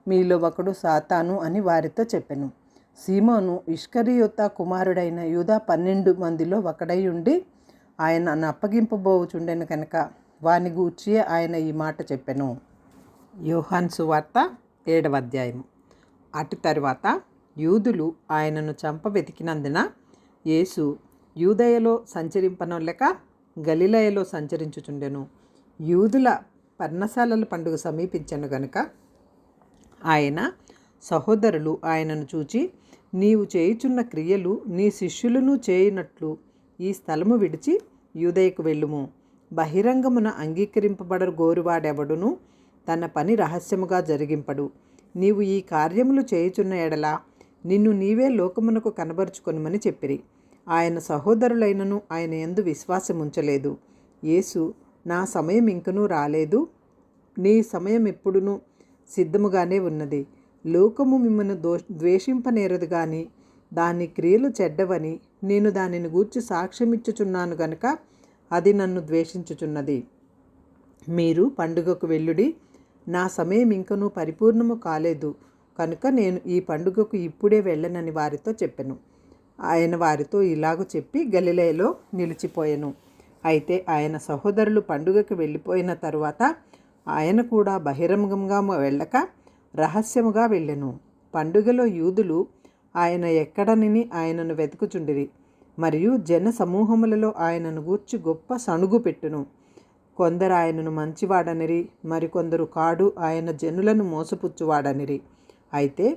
[SPEAKER 1] మీలో ఒకడు సాతాను అని వారితో చెప్పెను. సీమోను ఇష్కరియోత కుమారుడైన యూదా 12 మందిలో ఒకడై ఉండి ఆయనను అప్పగింపబోచుండెను కనుక వాని గూర్చి ఆయన ఈ మాట చెప్పెను. యోహాను సువార్త 7వ అధ్యాయము. అటు తరువాత యూదులు ఆయనను చంప వెతికినందున యేసు యూదయలో సంచరింపనొల్లక గలిలయలో సంచరించుచుండెను. యూదుల పర్ణశాలల పండుగ సమీపించెను గనుక ఆయన సహోదరులు ఆయనను చూచి, నీవు చేయుచున్న క్రియలు నీ శిష్యులను చేయునట్లు ఈ స్థలము విడిచి యూదయకు వెళ్ళుము. బహిరంగమున అంగీకరింపబడరు గోరువాడెవడును తన పని రహస్యముగా జరిగింపడు. నీవు ఈ కార్యములు చేయుచున్న ఎడల నిన్ను నీవే లోకమునకు కనబరుచుకొనుమని చెప్పిరి. ఆయన సహోదరులైనను ఆయన యందు విశ్వాసముంచలేదు. యేసు, నా సమయం ఇంకనూ రాలేదు, నీ సమయం ఎప్పుడునూ సిద్ధముగానే ఉన్నది. లోకము మిమ్మల్ని ద్వేషింపనేరదు గాని దాని క్రియలు చెడ్డవని నేను దానిని గూర్చి సాక్ష్యమిచ్చుచున్నాను గనుక అది నన్ను ద్వేషించుచున్నది. మీరు పండుగకు వెళ్ళుడి, నా సమయం ఇంకనూ పరిపూర్ణము కాలేదు కనుక నేను ఈ పండుగకు ఇప్పుడే వెళ్ళనని వారితో చెప్పెను. ఆయన వారితో ఇలాగ చెప్పి గలిలయలో నిలిచిపోయెను. అయితే ఆయన సహోదరులు పండుగకు వెళ్ళిపోయిన తరువాత ఆయన కూడా బహిరంగంగా వెళ్ళక రహస్యముగా వెళ్ళెను. పండుగలో యూదులు ఆయన ఎక్కడనని ఆయనను వెతుకుచుండిరి. మరియు జన సమూహములలో ఆయనను గూర్చి గొప్ప సణుగు పెట్టును. కొందరు ఆయనను మంచివాడనిరి, మరికొందరు కాడు, ఆయన జనులను మోసపుచ్చువాడనిరి. అయితే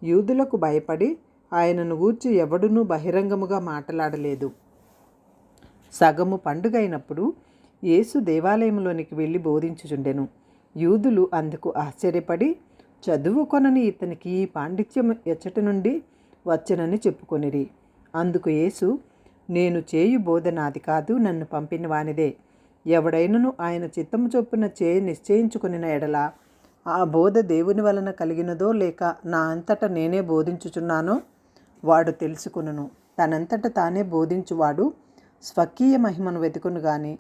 [SPEAKER 1] యూదులకు భయపడి ఆయనను గూర్చి ఎవడునూ బహిరంగముగా మాట్లాడలేదు. సగము పండుగైనప్పుడు యేసు దేవాలయంలోనికి వెళ్ళి బోధించుచుండెను. యూదులు అందుకు ఆశ్చర్యపడి, చదువుకొనని ఇతనికి ఈ పాండిత్యం ఎచ్చటి నుండి వచ్చనని చెప్పుకొనిరి. అందుకు యేసు, నేను చేయు బోధ నాది కాదు, నన్ను పంపిన వానిదే. ఎవడైనను ఆయన చిత్తము చొప్పున నిశ్చయించుకుని ఎడల ఆ బోధ దేవుని వలన కలిగినదో లేక నా అంతట నేనే బోధించుచున్నానో వాడు తెలుసుకును. తనంతట తానే బోధించువాడు స్వకీయ మహిమను వెతుకును గాని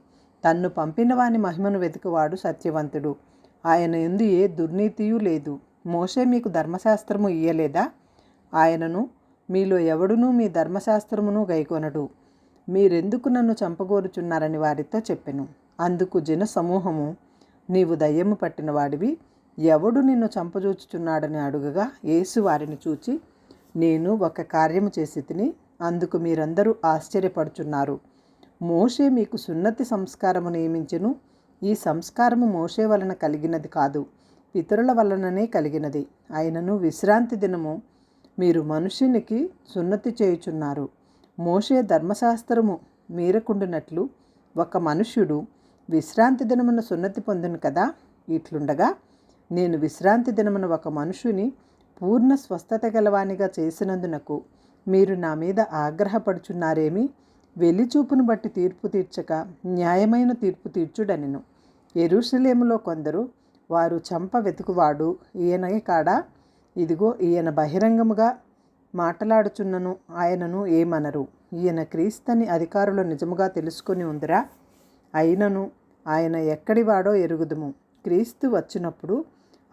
[SPEAKER 1] తన్ను పంపిన వాని మహిమను వెతుకువాడు సత్యవంతుడు. ఆయన యందు ఏ దుర్నీతియూ లేదు. మోషే మీకు ధర్మశాస్త్రము ఇయ్యలేదా? ఆయనను మీలో ఎవడునూ మీ ధర్మశాస్త్రమును గైకొనడు. మీరెందుకు నన్ను చంపగోరుచున్నారని వారితో చెప్పెను. అందుకు జన సమూహము, నీవు దయ్యము పట్టిన వాడివి, ఎవడు నిన్ను చంపజూచుచున్నాడని అడుగగా యేసు వారిని చూచి, నేను ఒక కార్యము చేసి తిని అందుకు మీరందరూ ఆశ్చర్యపడుచున్నారు. మోషే మీకు సున్నతి సంస్కారము నియమించెను. ఈ సంస్కారము మోషే వలన కలిగినది కాదు, పితరుల వలననే కలిగినది. అయినను విశ్రాంతి దినము మీరు మనుషునికి సున్నతి చేయుచున్నారు. మోషే ధర్మశాస్త్రము మీరకుండునట్లు ఒక మనుష్యుడు విశ్రాంతి దినమున సున్నతి పొందును కదా. ఇట్లుండగా నేను విశ్రాంతి దినమున ఒక మనుషుని పూర్ణ స్వస్థత గలవానిగా చేసినందునకు మీరు నా మీద ఆగ్రహపడుచున్నారేమి? వెలిచూపును బట్టి తీర్పు తీర్చక న్యాయమైన తీర్పు తీర్చుడనెను. యెరూషలేములో కొందరు, వారు చంప వెతుకువాడు ఈయనే కాడా? ఇదిగో ఈయన బహిరంగముగా మాట్లాడుచున్నను, ఆయనను ఏమనరు. ఈయన క్రీస్తని అధికారులు నిజముగా తెలుసుకొని ఉందిరా. అయినను ఆయన ఎక్కడివాడో ఎరుగుదుము. క్రీస్తు వచ్చినప్పుడు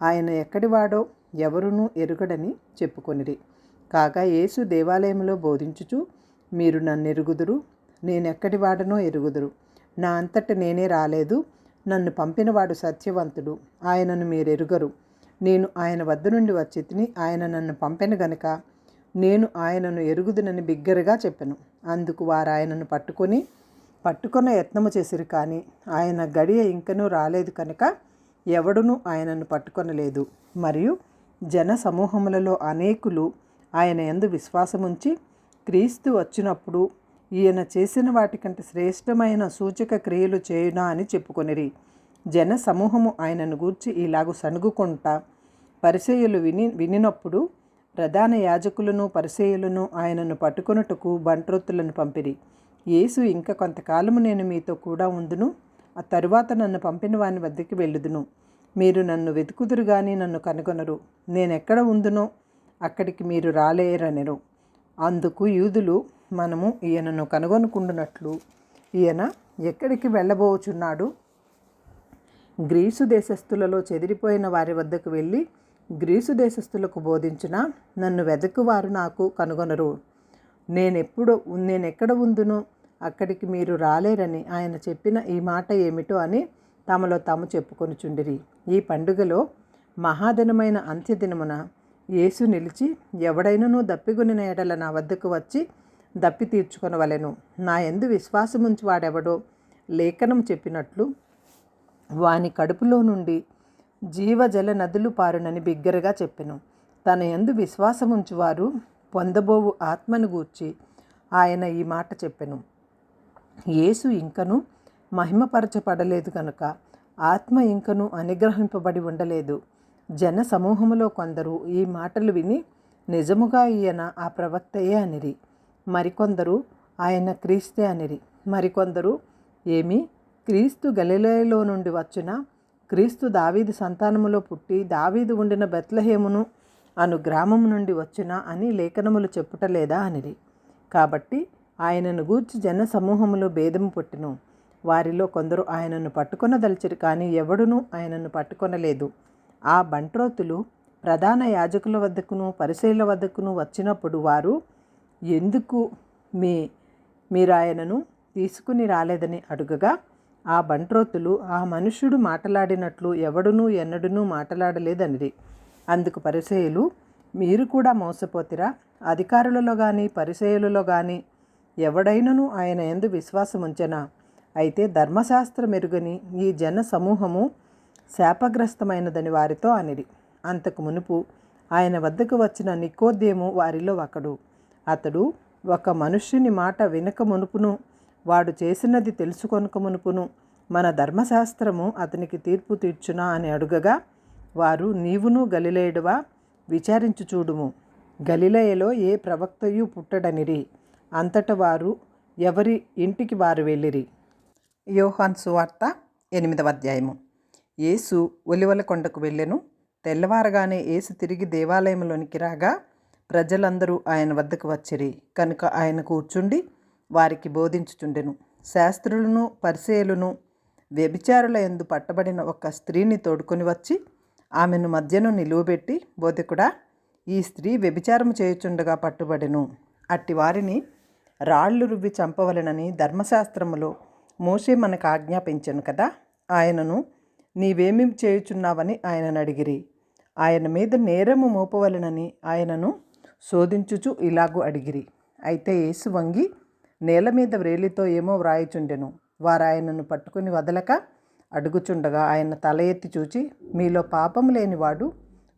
[SPEAKER 1] ఆయన ఎక్కడివాడో ఎవరునూ ఎరుగడని చెప్పుకొనిరి. కాగా యేసు దేవాలయంలో బోధించుచు, మీరు నన్ను ఎరుగుదురు, నేనెక్కడి వాడనో ఎరుగుదురు. నా అంతట నేనే రాలేదు, నన్ను పంపినవాడు సత్యవంతుడు, ఆయనను మీరెరుగరు. నేను ఆయన వద్ద నుండి వచ్చి తిని ఆయన నన్ను పంపెను గనుక నేను ఆయనను ఎరుగుదునని బిగ్గరగా చెప్పెను. అందుకు వారు ఆయనను పట్టుకొన యత్నము చేసిరు, కానీ ఆయన గడియ ఇంకనూ రాలేదు కనుక ఎవడునూ ఆయనను పట్టుకొనలేదు. మరియు జన సమూహములలో అనేకులు ఆయన యందు విశ్వాసముంచి, క్రీస్తు వచ్చినప్పుడు ఈయన చేసిన వాటికంటే శ్రేష్టమైన సూచక క్రియలు చేయునా అని చెప్పుకొనిరి. జన సమూహము ఆయనను గూర్చి ఇలాగు సణుగుకొంటా పరిసయ్యులు వినినప్పుడు ప్రధాన యాజకులను పరిసయ్యులను ఆయనను పట్టుకొనుటకు బంట్రొత్తులను పంపిరి. యేసు, ఇంకా కొంతకాలము నేను మీతో కూడా ఉందును, ఆ తరువాత నన్ను పంపిన వాని వద్దకి వెళ్ళుదును. మీరు నన్ను వెతుకుదురు గాని నన్ను కనుగొనరు. నేనెక్కడ ఉందునో అక్కడికి మీరు రాలేరనెను. అందుకు యూదులు, మనము ఈయనను కనుగొనుకుండునట్లు ఈయన ఎక్కడికి వెళ్ళబోచున్నాడు? గ్రీసు దేశస్థులలో చెదిరిపోయిన వారి వద్దకు వెళ్ళి గ్రీసు దేశస్థులకు బోధించిన, నన్ను వెదకువారు నాకు కనుగొనరు. నేనెక్కడ ఉందునో అక్కడికి మీరు రాలేరని ఆయన చెప్పిన ఈ మాట ఏమిటో అని తమలో తాము చెప్పుకొనుచుండిరి. ఈ పండుగలో మహాదినమైన అంత్యదినమున యేసు నిలిచి, ఎవడైనను దప్పిగొనిన ఎడల నా వద్దకు వచ్చి దప్పి తీర్చుకొనవలెను. నా యందు విశ్వాసముంచి వాడెవడో లేఖనం చెప్పినట్లు వాని కడుపులో నుండి జీవజల నదులు పారునని బిగ్గరగా చెప్పెను. తన యందు విశ్వాసముంచువారు పొందబోవు ఆత్మను గూర్చి ఆయన ఈ మాట చెప్పెను. యేసు ఇంకను మహిమపరచబడలేదు కనుక ఆత్మ ఇంకను అనుగ్రహింపబడి ఉండలేదు. జన సమూహములో కొందరు ఈ మాటలు విని, నిజముగా ఈయన ఆ ప్రవక్తయే అనిరి. మరికొందరు ఆయన క్రీస్తే అనిరి. మరికొందరు, ఏమి క్రీస్తు గలిలయలో నుండి వచ్చున? క్రీస్తు దావీదు సంతానములో పుట్టి దావీదు ఉండిన బెత్లెహేమును అను గ్రామము నుండి వచ్చునా అని లేఖనములు చెప్పుటలేదా అనిరి. కాబట్టి ఆయనను గూర్చి జన సమూహములో భేదము పుట్టెను. వారిలో కొందరు ఆయనను పట్టుకొనదలిచిరి, కానీ ఎవడునూ ఆయనను పట్టుకొనలేదు. ఆ బంట్రోతులు ప్రధాన యాజకుల వద్దకును పరిసయ్యుల వద్దకును వచ్చినప్పుడు వారు, ఎందుకు మీరు ఆయనను తీసుకుని రాలేదని అడుగగా, ఆ బంట్రోతులు, ఆ మనుష్యుడు మాట్లాడినట్లు ఎవడునూ ఎన్నడూనూ మాట్లాడలేదనిది. అందుకు పరిసయ్యులు, మీరు కూడా మోసపోతిరా? అధికారులలో కానీ పరిసయ్యులలో కానీ ఎవడైనను ఆయన యందు విశ్వాసముంచెనా? అయితే ధర్మశాస్త్రం ఎరుగని ఈ జన సమూహము శాపగ్రస్తమైనదని వారితో అనిరి. అంతకు మునుపు ఆయన వద్దకు వచ్చిన నికోదేము వారిలో ఒకడు. అతడు ఒక మనుష్యుని మాట వినక మునుపును వాడు చేసినది తెలుసుకొనక మునుపును మన ధర్మశాస్త్రము అతనికి తీర్పు తీర్చునా అని అడుగగా, వారు, నీవును గలిలయుడవా? విచారించు చూడుము. గలిలయలో ఏ ప్రవక్తయు పుట్టడనిరి. అంతట వారు ఎవరి ఇంటికి వారు వెళ్ళిరి. యోహాను సువార్త 8వ అధ్యాయము. యేసు ఒలివల కొండకు వెళ్ళెను. తెల్లవారగానే యేసు తిరిగి దేవాలయంలోనికి రాగా ప్రజలందరూ ఆయన వద్దకు వచ్చిరి. కనుక ఆయన కూర్చుండి వారికి బోధించుచుండెను. శాస్త్రులను పరిసయ్యులను వ్యభిచారుల యందు పట్టబడిన ఒక స్త్రీని తోడుకొని వచ్చి ఆమెను మధ్యను నిలువబెట్టి, బోధకుడా, ఈ స్త్రీ వ్యభిచారము చేయుచుండగా పట్టుబడెను. అట్టి వారిని రాళ్ళు రువ్వి చంపవలెనని ధర్మశాస్త్రములో మోషే మనకు ఆజ్ఞాపించెను కదా. ఆయనను, నీవేమి చేయుచున్నావని ఆయనను అడిగిరి. ఆయన మీద నేరము మోపవలెనని ఆయనను శోధించుచు ఇలాగూ అడిగిరి. అయితే యేసు వంగి నేల మీద వ్రేలితో ఏమో వ్రాయుచుండెను. వారు ఆయనను పట్టుకుని వదలక అడుగుచుండగా ఆయన తల ఎత్తి చూచి, మీలో పాపము లేనివాడు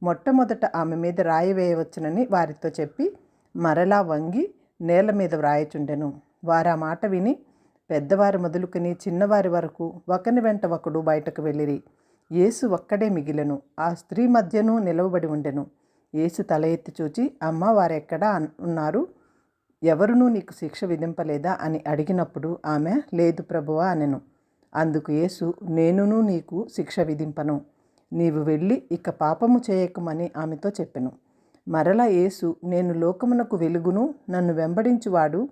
[SPEAKER 1] మొట్టమొదట ఆమె మీద రాయి వేయవచ్చునని వారితో చెప్పి మరలా వంగి నేల మీద వ్రాయుచుండెను. వారు ఆ మాట విని పెద్దవారు మొదలుకొని చిన్నవారి వరకు ఒకని వెంట ఒకడు బయటకు వెళ్ళిరి. యేసు ఒక్కడే మిగిలెను. ఆ స్త్రీ మధ్యను నిలవబడి ఉండెను. యేసు తల ఎత్తి చూచి, అమ్మ, వారెక్కడా ఉన్నారు? ఎవరునూ నీకు శిక్ష విధింపలేదా అని అడిగినప్పుడు ఆమె, లేదు ప్రభువా అనెను. అందుకు యేసు, నేనును నీకు శిక్ష విధింపను. నీవు వెళ్ళి ఇక పాపము చేయకమని ఆమెతో చెప్పెను. మరలా యేసు, నేను లోకమునకు వెలుగును, నన్ను వెంబడించువాడు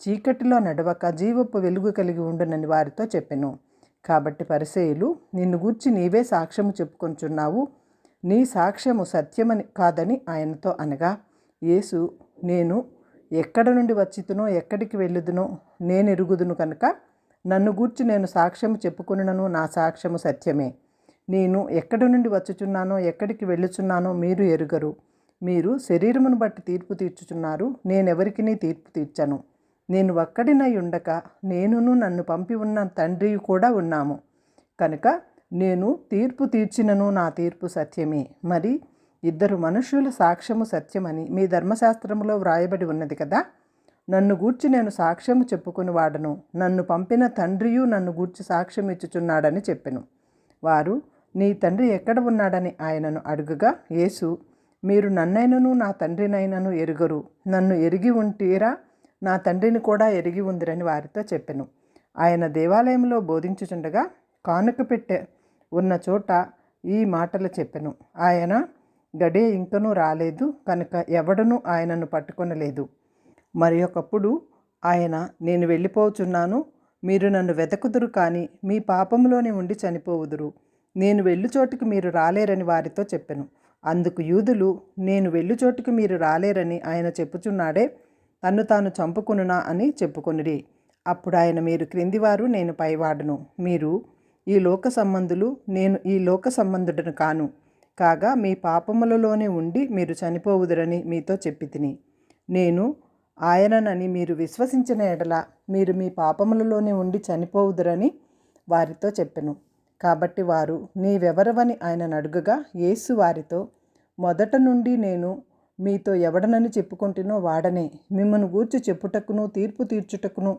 [SPEAKER 1] చీకటిలో నడవక జీవపు వెలుగు కలిగి ఉండునని వారితో చెప్పెను. కాబట్టి పరిసయ్యులు, నిన్ను గూర్చి నీవే సాక్ష్యము చెప్పుకొంచున్నావు, నీ సాక్ష్యము సత్యమని కాదని ఆయనతో అనగా, యేసు, నేను ఎక్కడ నుండి వచ్చితునో ఎక్కడికి వెళ్ళుదునో నేను ఎరుగుదును కనుక నన్ను గూర్చి నేను సాక్ష్యము చెప్పుకొనును, నా సాక్ష్యము సత్యమే. నేను ఎక్కడి నుండి వచ్చుచున్నానో ఎక్కడికి వెళ్ళుచున్నానో మీరు ఎరుగరు. మీరు శరీరమును బట్టి తీర్పు తీర్చుచున్నారు, నేనెవరికినీ తీర్పు తీర్చను. నేను ఒక్కడినై ఉండక నేనును నన్ను పంపి ఉన్న తండ్రి కూడా ఉన్నాము. కనుక నేను తీర్పు తీర్చినను నా తీర్పు సత్యమే. మరి ఇద్దరు మనుషుల సాక్ష్యము సత్యమని మీ ధర్మశాస్త్రములో వ్రాయబడి ఉన్నది కదా. నన్ను గూర్చి నేను సాక్ష్యము చెప్పుకుని వాడను, నన్ను పంపిన తండ్రియు నన్ను గూర్చి సాక్ష్యం ఇచ్చుచున్నాడని చెప్పెను. వారు, నీ తండ్రి ఎక్కడ ఉన్నాడని ఆయనను అడుగగా, యేసు, మీరు నన్నైనను నా తండ్రినైనను ఎరుగరు. నన్ను ఎరిగి ఉంటీరా, నా తండ్రిని కూడా ఎరిగి ఉందిరని వారితో చెప్పెను. ఆయన దేవాలయంలో బోధించుచుండగా కానుక పెట్టె ఉన్న చోట ఈ మాటలు చెప్పెను. ఆయన గడియ ఇంకనూ రాలేదు కనుక ఎవడనూ ఆయనను పట్టుకొనలేదు. మరి ఒకప్పుడు ఆయన, నేను వెళ్ళిపోచున్నాను, మీరు నన్ను వెతకుదురు, కానీ మీ పాపంలోనే ఉండి చనిపోవుదురు. నేను వెళ్ళు చోటుకు మీరు రాలేరని వారితో చెప్పెను. అందుకు యూదులు, నేను వెళ్ళు చోటుకు మీరు రాలేరని ఆయన చెప్పుచున్నాడే, తన్ను తాను చంపుకొనునా అని చెప్పుకొనిరి. అప్పుడు ఆయన, మీరు క్రిందివారు, నేను పైవాడును. మీరు ఈ లోక సంబంధులు, నేను ఈ లోక సంబంధుడను కాను. కాగా మీ పాపములలోనే ఉండి మీరు చనిపోవుదురని మీతో చెప్పి తిని. నేను ఆయననని మీరు విశ్వసించిన ఎడల మీరు మీ పాపములలోనే ఉండి చనిపోవుదురని వారితో చెప్పెను. కాబట్టి వారు నీవెవరవని ఆయనను అడుగగా యేసు వారితో, మొదట నుండి నేను మీతో ఎవడనని చెప్పుకొంటినో వాడనే. మిమ్మను గూర్చి చెప్పుటకును తీర్పు తీర్చుటకును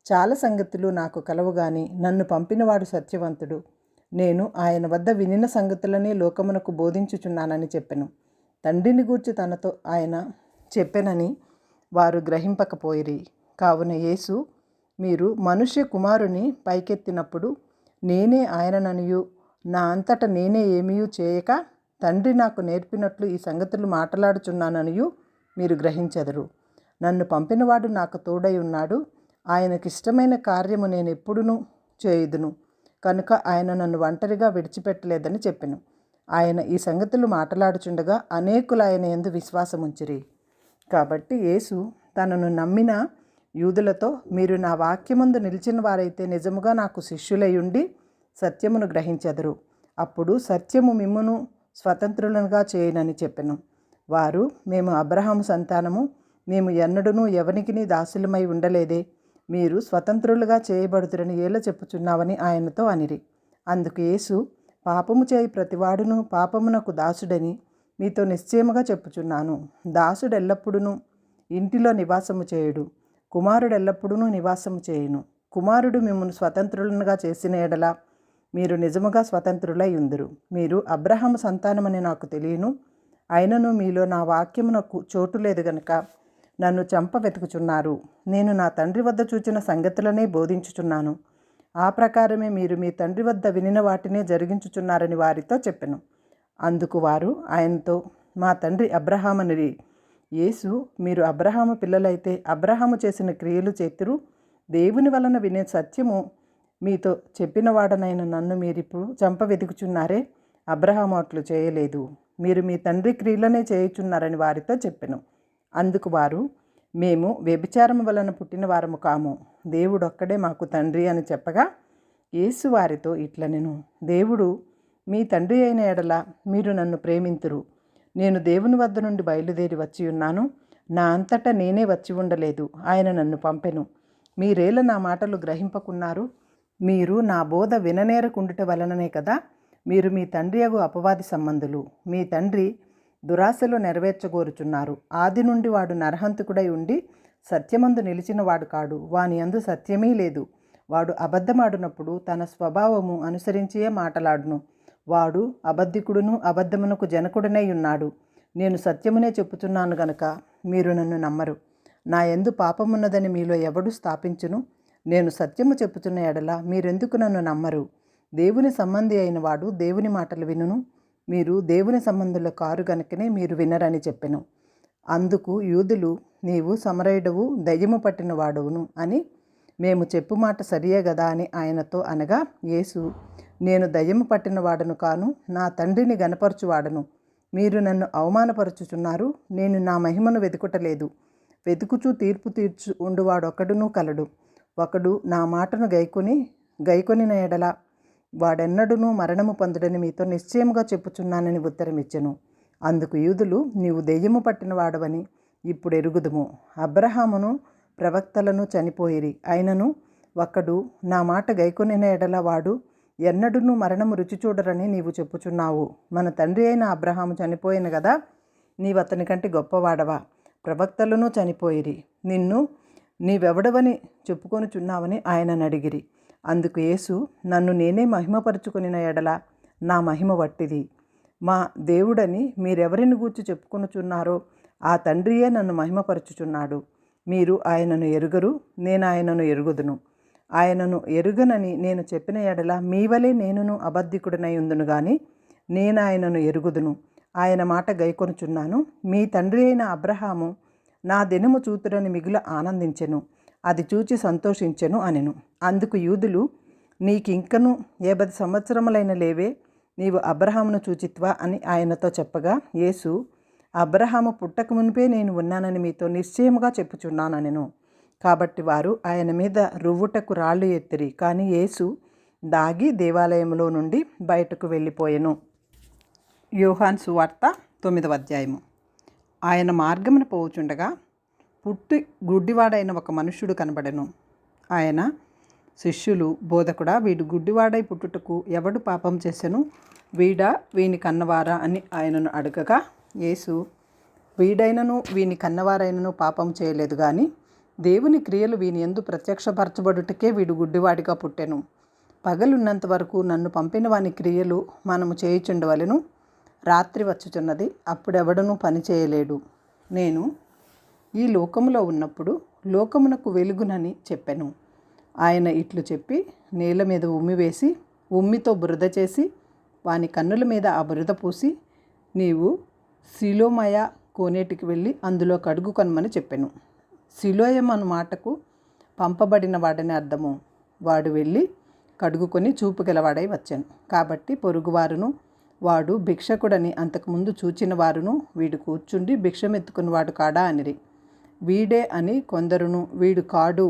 [SPEAKER 1] చాలా సంగతులు నాకు కలవు గాని నన్ను పంపినవాడు సత్యవంతుడు. నేను ఆయన వద్ద వినిన సంగతులనే లోకమునకు బోధించుచున్నానని చెప్పెను. తండ్రిని గూర్చి తనతో ఆయన చెప్పెనని వారు గ్రహింపకపోయిరి. కావున యేసు, మీరు మనుష్య కుమారుని పైకెత్తినప్పుడు నేనే ఆయనననియు నా అంతట నేనే ఏమీయూ చేయక తండ్రి నాకు నేర్పినట్లు ఈ సంగతులు మాట్లాడుచున్నాననియు మీరు గ్రహించెదరు. నన్ను పంపినవాడు నాకు తోడై ఉన్నాడు. ఆయనకిష్టమైన కార్యము నేను ఎప్పుడునూ చేయుదును కనుక ఆయన నన్ను ఒంటరిగా విడిచిపెట్టలేదని చెప్పెను. ఆయన ఈ సంగతులు మాట్లాడుచుండగా అనేకులు ఆయన యందు విశ్వాసముంచిరి. కాబట్టి యేసు తనను నమ్మిన యూదులతో, మీరు నా వాక్యమందు నిలిచిన వారైతే నిజముగా నాకు శిష్యులై సత్యమును గ్రహించెదరు. అప్పుడు సత్యము మిమ్మును స్వతంత్రులుగా చేయునని చెప్పెను. వారు, మేము అబ్రహాము సంతానము, మేము ఎన్నడూనూ ఎవనికిని దాసులమై ఉండలేదే, మీరు స్వతంత్రులుగా చేయబడుతురని ఏలా చెప్పుచున్నావని ఆయనతో అనిరి. అందుకు యేసు, పాపము చేయి ప్రతివాడును పాపమునకు దాసుడని మీతో నిశ్చయముగా చెప్పుచున్నాను. దాసుడు ఎల్లప్పుడూ ఇంటిలో నివాసము చేయుడు, కుమారుడు ఎల్లప్పుడూ నివాసము చేయును. కుమారుడు మిమ్మల్ని స్వతంత్రులుగా చేసిన ఎడల మీరు నిజముగా స్వతంత్రులై ఉందురు. మీరు అబ్రహాము సంతానమని నాకు తెలియను, అయినను మీలో నా వాక్యమునకు చోటు లేదు గనుక నన్ను చంప వెతుకుచున్నారు. నేను నా తండ్రి వద్ద చూచిన సంగతులనే బోధించుచున్నాను. ఆ ప్రకారమే మీరు మీ తండ్రి వద్ద వినిన వాటినే జరిగించుచున్నారని వారితో చెప్పెను. అందుకు వారు ఆయనతో, మా తండ్రి అబ్రహామనిరి. యేసు, మీరు అబ్రహాము పిల్లలైతే అబ్రహాము చేసిన క్రియలు చేతురు. దేవుని వలన వినే సత్యము మీతో చెప్పినవాడనైన నన్ను మీరిప్పుడు చంప వెతుకుచున్నారే. అబ్రహాము అట్లు చేయలేదు, మీరు మీ తండ్రి క్రియలనే చేయుచున్నారని వారితో చెప్పెను. అందుకు వారు, మేము వ్యభిచారము వలన పుట్టిన వారము కాము, దేవుడొక్కడే మాకు తండ్రి అని చెప్పగా యేసు వారితో ఇట్లనెను, దేవుడు మీ తండ్రి అయిన ఎడల మీరు నన్ను ప్రేమింతురు. నేను దేవుని వద్ద నుండి బయలుదేరి వచ్చి ఉన్నాను. నా అంతటా నేనే వచ్చి ఉండలేదు, ఆయన నన్ను పంపెను. మీరేలా నా మాటలు గ్రహింపకున్నారు? మీరు నా బోధ విననేరకుండుట వలననే కదా మీరు మీ తండ్రి యగు అపవాది సంబంధులు. మీ తండ్రి దురాశలు నెరవేర్చగోరుచున్నారు. ఆది నుండి వాడు నరహంతకుడై ఉండి సత్యమందు నిలిచిన వాడు కాడు, వాని యందు సత్యమే లేదు. వాడు అబద్ధమాడునప్పుడు తన స్వభావము అనుసరించియే మాటలాడును. వాడు అబద్ధికుడును అబద్ధమునకు జనకుడనై ఉన్నాడు. నేను సత్యమునే చెప్పుచున్నాను గనుక మీరు నన్ను నమ్మరు. నా యందు పాపమున్నదని మీలో ఎవడు స్థాపించును? నేను సత్యము చెప్పుచున్న ఎడల మీరెందుకు నన్ను నమ్మరు? దేవుని సంబంధి అయిన వాడు దేవుని మాటలు వినును. మీరు దేవుని సంబంధుల కారు గనుకనే మీరు వినరని చెప్పెను. అందుకు యూదులు, నీవు సమరయుడవు, దయ్యము పట్టిన వాడవును అని మేము చెప్పు మాట సరియే గదా అని ఆయనతో అనగా యేసు, నేను దయ్యము పట్టిన వాడను కాను, నా తండ్రిని గనపరచువాడను. మీరు నన్ను అవమానపరచుచున్నారు. నేను నా మహిమను వెతుకుటలేదు. వెతుకుచూ తీర్పు తీర్చు ఉండువాడొక్కడునూ కలడు. ఒకడు నా మాటను గైకొనిన ఎడల వాడెన్నడూనూ మరణము పొందుడని మీతో నిశ్చయముగా చెప్పుచున్నానని ఉత్తరమిచ్చెను. అందుకు యూదులు, నీవు దెయ్యము పట్టిన వాడవని ఇప్పుడు ఎరుగుదుము. అబ్రహామును ప్రవక్తలను చనిపోయిరి, అయినను ఒకడు నా మాట గైకొనిన ఎడల వాడు ఎన్నడూనూ మరణము రుచి చూడరని నీవు చెప్పుచున్నావు. మన తండ్రి అయిన అబ్రహాము చనిపోయిన గదా, నీవు అతని కంటే గొప్పవాడవా? ప్రవక్తలను చనిపోయిరి, నీవెవడవని చెప్పుకొనుచున్నావని ఆయనను అడిగిరి. అందుకు యేసు, నన్ను నేనే మహిమపరుచుకొనిన ఎడల నా మహిమ వట్టిది. మా దేవుడని మీరెవరిని గూర్చి చెప్పుకొనుచున్నారో ఆ తండ్రియే నన్ను మహిమపరచుచున్నాడు. మీరు ఆయనను ఎరుగరు, నేను ఆయనను ఎరుగుదును. ఆయనను ఎరుగనని నేను చెప్పిన ఎడల మీ వలె నేనును అబద్ధికుడనై ఉందును గాని నేను ఆయనను ఎరుగుదును. ఆయన మాట గైకొనుచున్నాను. మీ తండ్రి అయిన అబ్రహాము నా దినము చూతురని మిగుల ఆనందించెను, అది చూచి సంతోషించెను అనెను. అందుకు యూదులు, నీకింకను 70 సంవత్సరములైన లేవే, నీవు అబ్రహామును చూచిత్వా అని ఆయనతో చెప్పగా యేసు, అబ్రహాము పుట్టక మునిపే నేను ఉన్నానని మీతో నిశ్చయముగా చెప్పుచున్నానెను. కాబట్టి వారు ఆయన మీద రువ్వుటకు రాళ్ళు ఎత్తిరి. కానీ యేసు దాగి దేవాలయంలో నుండి బయటకు వెళ్ళిపోయెను. యోహాను సువార్త 9వ అధ్యాయము. ఆయన మార్గమున పోవుచుండగా పుట్టి గుడ్డివాడైన ఒక మనుష్యుడు కనబడెను. ఆయన శిష్యులు, బోధకుడా, వీడు గుడ్డివాడై పుట్టుటకు ఎవడు పాపం చేసెను, వీడా వీని కన్నవారా అని ఆయనను అడగగా, యేసు, వీడైనను వీని కన్నవారైనను పాపం చేయలేదు గాని దేవుని క్రియలు వీని యందు ప్రత్యక్షపరచబడుటకే వీడు గుడ్డివాడిగా పుట్టెను. పగలున్నంత వరకు నన్ను పంపిన వాని క్రియలు మనము చేయుచుండవలెను. రాత్రి వచ్చుచున్నది, అప్పుడెవడనూ పని చేయలేడు. నేను ఈ లోకములో ఉన్నప్పుడు లోకమునకు వెలుగునని చెప్పెను. ఆయన ఇట్లు చెప్పి నేల మీద ఉమ్మి వేసి ఉమ్మితో బురద చేసి వాని కన్నుల మీద ఆ బురద పూసి, నీవు సిలోమయ కోనేటికి వెళ్ళి అందులో కడుగు కొనమని చెప్పెను. సిలోయం అను మాటకు పంపబడిన వాడని అర్థము. వాడు వెళ్ళి కడుగుకొని చూపు గలవాడై వచ్చాను. కాబట్టి పొరుగువారును వాడు భిక్షకుడని అంతకుముందు చూచిన వారును, వీడు కూర్చుండి భిక్షమెత్తుకునివాడు కాడా అనిరి. వీడే అని కొందరును, వీడు కాడు,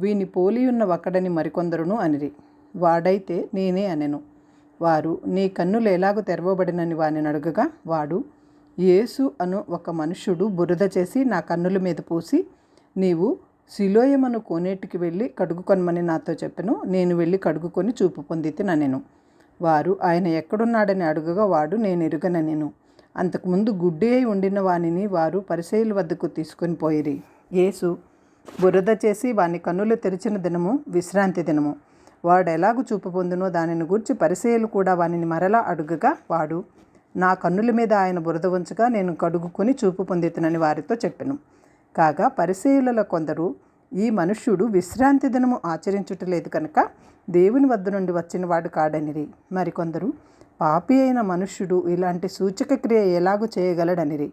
[SPEAKER 1] వీని పోలియున్న ఒకడని మరికొందరును అనిరి. వాడైతే నేనే అనెను. వారు, నీ కన్నులు ఎలాగూ తెరవబడినని వాని అడుగగా, వాడు, యేసు అను ఒక మనుష్యుడు బురద చేసి నా కన్నుల మీద పూసి, నీవు సిలోయమను కోనేటికి వెళ్ళి కడుగుకొనమని నాతో చెప్పెను. నేను వెళ్ళి కడుగుకొని చూపు పొందితినెను. వారు, ఆయన ఎక్కడున్నాడని అడుగగా, వాడు, నేను ఎరుగనెను. అంతకుముందు గుడ్డి అయి ఉండిన వానిని వారు పరిసయ్యుల వద్దకు తీసుకొని పోయిరి. యేసు బురద చేసి వాని కన్నులు తెరిచిన దినము విశ్రాంతి దినము. వాడు ఎలాగూ చూపు పొందునో దానిని గూర్చి పరిసయ్యులు కూడా వానిని మరలా అడుగగా, వాడు, నా కన్నుల మీద ఆయన బురద ఉంచగా నేను కడుగుకొని చూపు పొందితినని వారితో చెప్పెను. కాగా పరిసయ్యులలో కొందరు, ఈ మనుష్యుడు విశ్రాంతి దినము ఆచరించుటలేదు కనుక దేవుని వద్ద నుండి వచ్చిన వాడు కాడనిరి. మరికొందరు, పాపి అయిన మనుష్యుడు ఇలాంటి సూచక క్రియ ఎలాగూ చేయగలడనిరి.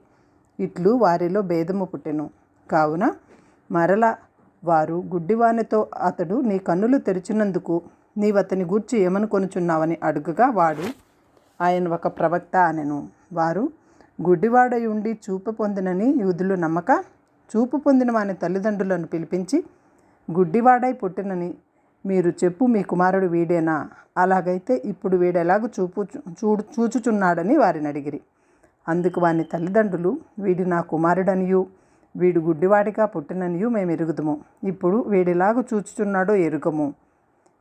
[SPEAKER 1] ఇట్లు వారిలో భేదము పుట్టెను. కావున మరల వారు గుడ్డివానితో, అతడు నీ కన్నులు తెరిచినందుకు నీవతని గూర్చి ఏమనుకొనుచున్నావని అడుగగా, వాడు, ఆయన ఒక ప్రవక్త అనెను. వారు, గుడ్డివాడై ఉండి చూపు పొందినని యూదులు నమ్మక, చూపు పొందిన వాని తల్లిదండ్రులను పిలిపించి, గుడ్డివాడై పుట్టినని మీరు చెప్పు, మీ కుమారుడు వీడేనా? అలాగైతే ఇప్పుడు వీడెలాగూ చూచుచున్నాడని వారిని అడిగిరి. అందుకు వాని తల్లిదండ్రులు, వీడు నా కుమారుడనియు వీడు గుడ్డివాడిగా పుట్టిననియు మేము ఎరుగుదుము. ఇప్పుడు వీడెలాగూ చూచుచున్నాడో ఎరుగము.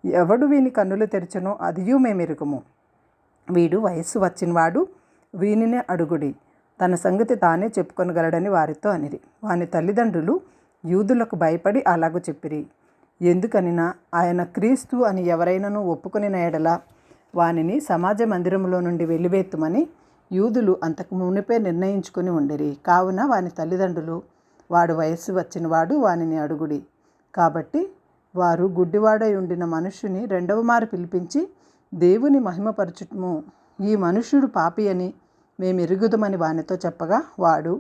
[SPEAKER 1] ఎవడు వీని కన్నులు తెరిచెనో అదియూ మేము ఎరుగము. వీడు వయస్సు వచ్చినవాడు, వీనినే అడుగుడి, తన సంగతి తానే చెప్పుకొనగలడని వారితో అనిరి. వాని తల్లిదండ్రులు యూదులకు భయపడి అలాగూ చెప్పిరి. ఎందుకనినా ఆయన క్రీస్తు అని ఎవరైనాను ఒప్పుకొనిన ఎడల వానిని సమాజ మందిరంలో నుండి వెలివేత్తుమని యూదులు అంతకు మునిపే నిర్ణయించుకొని ఉండిరి. కావున వాని తల్లిదండ్రులు, వాడు వయస్సు వచ్చినవాడు, వానిని అడుగుడి. కాబట్టి వారు గుడ్డివాడై ఉండిన మనుష్యుని రెండవ మారు పిలిపించి, దేవుని మహిమపరచుము, ఈ మనుష్యుడు పాపి అని మేము ఎరుగుదమని వానితో చెప్పగా, వాడు,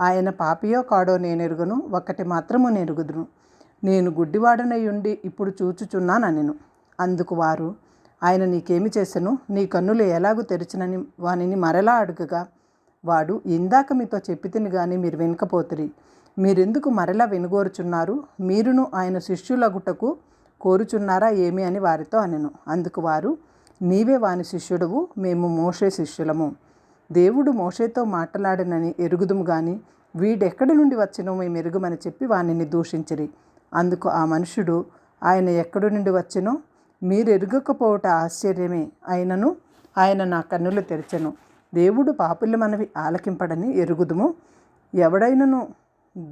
[SPEAKER 1] ఆయన పాపియో కాడో నేనెరుగను, ఒక్కటి మాత్రము నేనెరుగుదును, నేను గుడ్డివాడనై ఉండి ఇప్పుడు చూచుచున్నానెను. అందుకు వారు, ఆయన నీకేమి చేసెను, నీ కన్నులు ఎలాగూ తెరిచినని వానిని మరలా అడుగగా, వాడు, ఇందాక మీతో చెప్పితిని గాని మీరు వినకపోతిరి, మీరెందుకు మరలా వినుగోరుచున్నారు? మీరును ఆయన శిష్యులగుటకు కోరుచున్నారా ఏమి అని వారితో అనెను. అందుకు వారు, నీవే వాని శిష్యుడవు, మేము మోషే శిష్యులము. దేవుడు మోషేతో మాట్లాడినని ఎరుగుదుము గాని వీడెక్కడి నుండి వచ్చినో మేము ఎరుగుమని చెప్పి వానిని దూషించిరి. అందుకు ఆ మనుషుడు, ఆయన ఎక్కడి నుండి వచ్చినో మీరు ఎరుగకపోవట ఆశ్చర్యమే, అయినను ఆయన నా కన్నులు తెరిచెను. దేవుడు పాపుల మనవి ఆలకింపడని ఎరుగుదుము. ఎవడైనను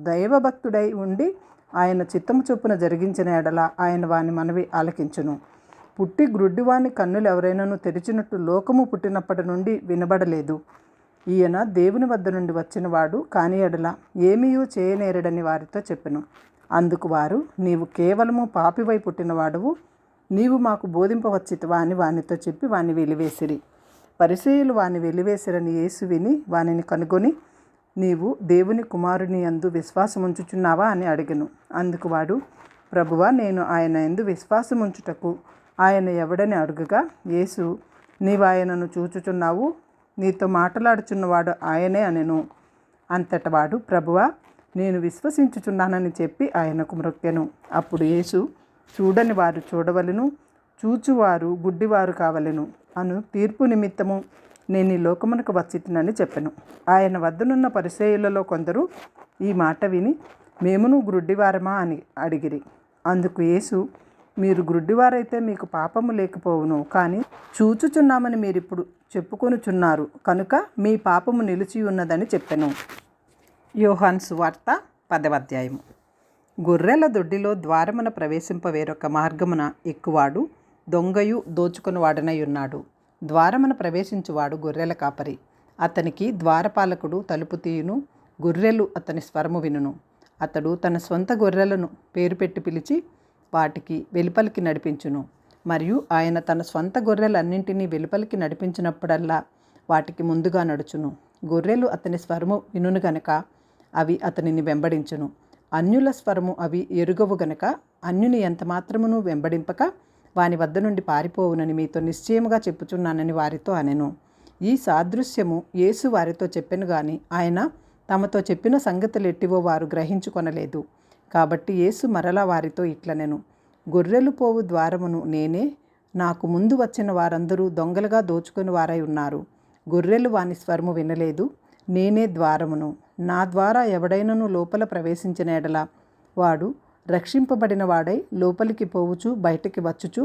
[SPEAKER 1] దైవభక్తుడై ఉండి ఆయన చిత్తము చొప్పున జరిగించిన ఎడల ఆయన వాని మనవి ఆలకించును. పుట్టి గ్రుడ్డివాని కన్నులు ఎవరైనాను తెరిచినట్టు లోకము పుట్టినప్పటి నుండి వినబడలేదు. ఈయన దేవుని వద్ద నుండి వచ్చినవాడు కాని ఎడల ఏమీయూ చేయనేరడని వారితో చెప్పెను. అందుకు వారు, నీవు కేవలము పాపివై పుట్టినవాడువు, నీవు మాకు బోధింపవచ్చితివా అని వానితో చెప్పి వాని వెలివేసిరి. పరిసయ్యులు వాని వెలివేసిరని యేసు విని వానిని కనుగొని, నీవు దేవుని కుమారుని యందు విశ్వాసముంచుచున్నావా అని అడిగెను. అందుకు వాడు, ప్రభువా, నేను ఆయన యందు విశ్వాసముంచుటకు ఆయన ఎవడని అడుగగా, యేసు, నీవు ఆయనను చూచుచున్నావు, నీతో మాట్లాడుచున్నవాడు ఆయనే అనెను. అంతట వాడు, ప్రభువా, నేను విశ్వసించుచున్నానని చెప్పి ఆయనకు మ్రొక్కెను. అప్పుడు యేసు, చూడని వారు చూడవలెను, చూచువారు గుడ్డివారు కావలెను అను తీర్పు నిమిత్తము నేను ఈ లోకమునకు వచ్చితినని చెప్పెను. ఆయన వద్దనున్న పరిసయ్యులలో కొందరు ఈ మాట విని, మేమును గ్రుడ్డివారమా అని అడిగిరి. అందుకు యేసు, మీరు గ్రుడ్డివారైతే మీకు పాపము లేకపోవును, కానీ చూచుచున్నామని మీరిప్పుడు చెప్పుకొనుచున్నారు కనుక మీ పాపము నిలిచి ఉన్నదని చెప్పెను. యోహాను సువార్త 10వ అధ్యాయము. గొర్రెల దొడ్డిలో ద్వారమున ప్రవేశింప వేరొక మార్గమున ఎక్కువాడు దొంగయు దోచుకొని వాడనై ఉన్నాడు. ద్వారమున ప్రవేశించువాడు గొర్రెల కాపరి. అతనికి ద్వారపాలకుడు తలుపు తీయును, గొర్రెలు అతని స్వరము వినును. అతడు తన స్వంత గొర్రెలను పేరు పెట్టి పిలిచి వాటికి వెలుపలికి నడిపించును. మరియు ఆయన తన స్వంత గొర్రెలన్నింటినీ వెలుపలికి నడిపించినప్పుడల్లా వాటికి ముందుగా నడుచును. గొర్రెలు అతని స్వరము వినును గనక అవి అతనిని వెంబడించును. అన్యుల స్వరము అవి ఎరుగవు గనక అన్యుని ఎంత మాత్రమును వెంబడింపక వాని వద్ద నుండి పారిపోవునని మీతో నిశ్చయముగా చెప్పుచున్నానని వారితో అనెను. ఈ సాదృశ్యము యేసు వారితో చెప్పెను గాని ఆయన తమతో చెప్పిన సంగతులు ఎట్టివో వారు గ్రహించుకొనలేదు. కాబట్టి యేసు మరలా వారితో ఇట్లనెను, గొర్రెలు పోవు ద్వారమును నేనే. నాకు ముందు వచ్చిన వారందరూ దొంగలుగా దోచుకొని వారై ఉన్నారు. గొర్రెలు వాని స్వరము వినలేదు. నేనే ద్వారమును. నా ద్వారా ఎవడైనను లోపల ప్రవేశించిన ఎడల వాడు రక్షింపబడిన వాడై లోపలికి పోవుచు బయటికి వచ్చుచు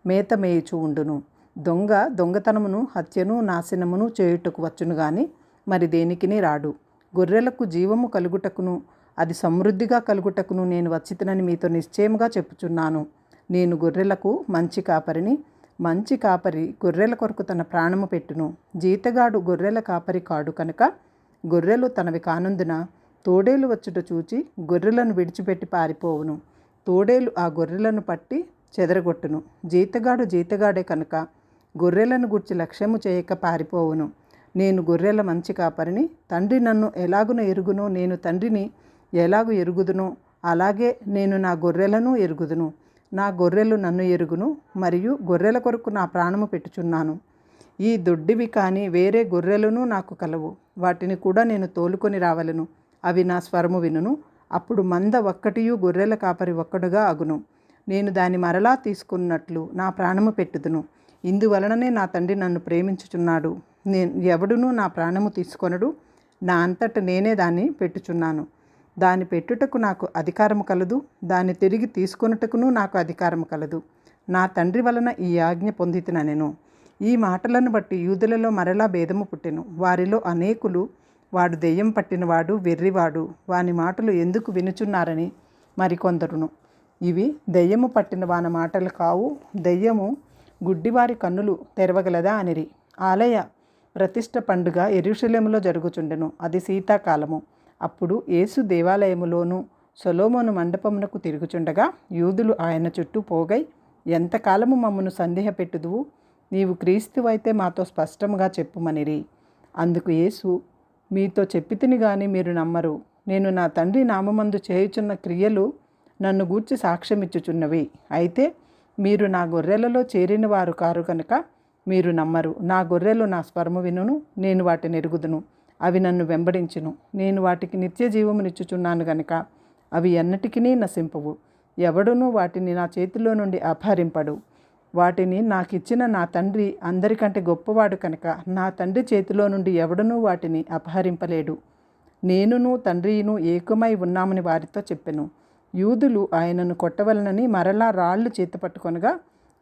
[SPEAKER 1] మేత మేయుచు ఉండును. దొంగ దొంగతనమును హత్యను నాశనమును చేయుటకు వచ్చును గాని మరి దేనికిని రాడు. గొర్రెలకు జీవము కలుగుటకును అది సమృద్ధిగా కలుగుటకును నేను వచ్చితినని మీతో నిశ్చయముగా చెప్పుచున్నాను. నేను గొర్రెలకు మంచి కాపరిని. మంచి కాపరి గొర్రెల కొరకు తన ప్రాణము పెట్టును. జీతగాడు గొర్రెల కాపరి కాడు కనుక గొర్రెలు తనవి కానందున తోడేలు వచ్చుట చూచి గొర్రెలను విడిచిపెట్టి పారిపోవును. తోడేలు ఆ గొర్రెలను పట్టి చెదరగొట్టును. జీతగాడు జీతగాడే కనుక గొర్రెలను గూర్చి లక్ష్యము చేయక పారిపోవును. నేను గొర్రెల మంచి కాపరిని. తండ్రి నన్ను ఎలాగున ఎరుగునో నేను తండ్రిని ఎలాగు ఎరుగుదునో అలాగే నేను నా గొర్రెలను ఎరుగుదును. నా గొర్రెలు నన్ను ఎరుగును మరియు గొర్రెల కొరకు నా ప్రాణము పెట్టుచున్నాను. ఈ దొడ్డివి కానీ వేరే గొర్రెలను నాకు కలవు. వాటిని కూడా నేను తోలుకొని రావలను. అవి నా స్వరము వినును. అప్పుడు మంద ఒక్కటియు గొర్రెల కాపరి ఒక్కడుగా అగును. నేను దాని మరలా తీసుకున్నట్లు నా ప్రాణము పెట్టుదును. ఇందువలననే నా తండ్రి నన్ను ప్రేమించుచున్నాడు. ఎవడునూ నా ప్రాణము తీసుకొనడు. నా అంతట నేనే దాన్ని పెట్టుచున్నాను. దాని పెట్టుటకు నాకు అధికారము కలదు. దాన్ని తిరిగి తీసుకొనుటకును నాకు అధికారము కలదు. నా తండ్రి వలన ఈ ఆజ్ఞ పొందితినెను. ఈ మాటలను బట్టి యూదులలో మరలా భేదము పుట్టెను. వారిలో అనేకులు వాడు దెయ్యం పట్టినవాడు, వెర్రివాడు, వాని మాటలు ఎందుకు వినుచున్నారని మరికొందరును, ఇవి దెయ్యము పట్టిన వాని మాటలు కావు, దెయ్యము గుడ్డివారి కన్నులు తెరవగలదా అనిరి. ఆలయ ప్రతిష్ఠ పండుగ యెరూషలేములో జరుగుచుండెను. అది శీతాకాలము. అప్పుడు యేసు దేవాలయములోను సొలొమోను మండపమునకు తిరుగుచుండగా యూదులు ఆయన చుట్టూ పోగై, ఎంతకాలము మమ్మను సందేహపెట్టుదువు? నీవు క్రీస్తువైతే మాతో స్పష్టముగా చెప్పుమనిరి. అందుకు యేసు, మీతో చెప్పితిని గాని మీరు నమ్మరు. నేను నా తండ్రి నామమందు చేయుచున్న క్రియలు నన్ను గూర్చి సాక్ష్యమిచ్చుచున్నవి. అయితే మీరు నా గొర్రెలలో చేరిన వారు కారు కనుక మీరు నమ్మరు. నా గొర్రెలు నా స్వరము వినును, నేను వాటిని ఎరుగుదును. అవి నన్ను వెంబడించును. నేను వాటికి నిత్య జీవమునిచ్చుచున్నాను గనుక అవి ఎన్నటికినీ నశింపవు. ఎవడునూ వాటిని నా చేతిలో నుండి అపహరింపడు. వాటిని నాకిచ్చిన నా తండ్రి అందరికంటే గొప్పవాడు కనుక నా తండ్రి చేతిలో నుండి ఎవడునూ వాటిని అపహరింపలేడు. నేనును తండ్రియును ఏకమై ఉన్నామని వారితో చెప్పెను. యూదులు ఆయనను కొట్టవలనని మరలా రాళ్ళు చేతపట్టుకొనగా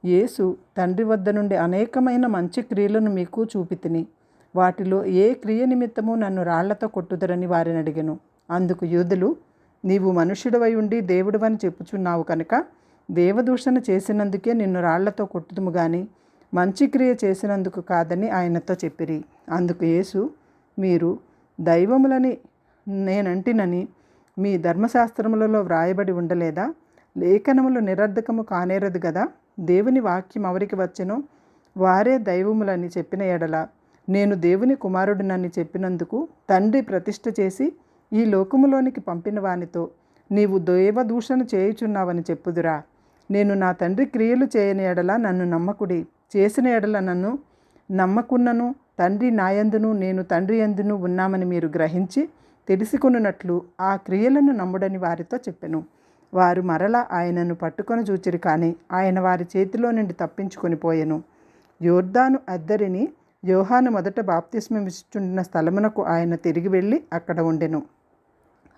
[SPEAKER 1] యేసు, తండ్రి వద్ద నుండి అనేకమైన మంచి క్రియలను మీకు చూపితిని. వాటిలో ఏ క్రియ నిమిత్తము నన్ను రాళ్లతో కొట్టుదరని వారిని అడిగెను. అందుకు యూదులు, నీవు మనుష్యుడవై ఉండి దేవుడివని చెప్పుచున్నావు కనుక దేవదూషణ చేసినందుకే నిన్ను రాళ్లతో కొట్టుదుము గాని మంచి క్రియ చేసినందుకు కాదని ఆయనతో చెప్పిరి. అందుకు యేసు, మీరు దైవములని నేనంటినని మీ ధర్మశాస్త్రములలో వ్రాయబడి ఉండలేదా? లేఖనములు నిరర్ధకము కానేరదు గదా. దేవుని వాక్యం ఎవరికి వచ్చెనో వారే దైవములని చెప్పిన ఎడల నేను దేవుని కుమారుడినని చెప్పినందుకు తండ్రి ప్రతిష్ఠ చేసి ఈ లోకములోనికి పంపిన వానితో నీవు దేవదూషణ చేయుచున్నావని చెప్పుదురా? నేను నా తండ్రి క్రియలు చేయని ఎడల నన్ను నమ్మకుడి, చేసిన ఎడల నన్ను నమ్మకున్నను. తండ్రి నాయందును నేను తండ్రి యందును ఉన్నామని మీరు గ్రహించి తెలుసుకొనున్నట్లు ఆ క్రియలను నమ్ముడని వారితో చెప్పెను. వారు మరలా ఆయనను పట్టుకొని చూచిరి, కానీ ఆయన వారి చేతిలో నుండి తప్పించుకొని పోయెను. యొర్దాను అద్దరిని యోహాను మొదట బాప్తిస్మం ఇచ్చుచుండిన స్థలమునకు ఆయన తిరిగి వెళ్ళి అక్కడ ఉండెను.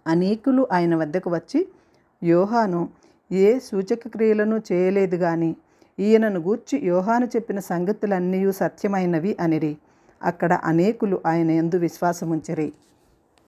[SPEAKER 1] అనేకులు ఆయన వద్దకు వచ్చి, యోహాను ఏ సూచక క్రియలను చేయలేదు గాని ఈయనను గూర్చి యోహాను చెప్పిన సంగతులన్నీ సత్యమైనవి అనిరి. అక్కడ అనేకులు ఆయన యందు విశ్వాసముంచిరి.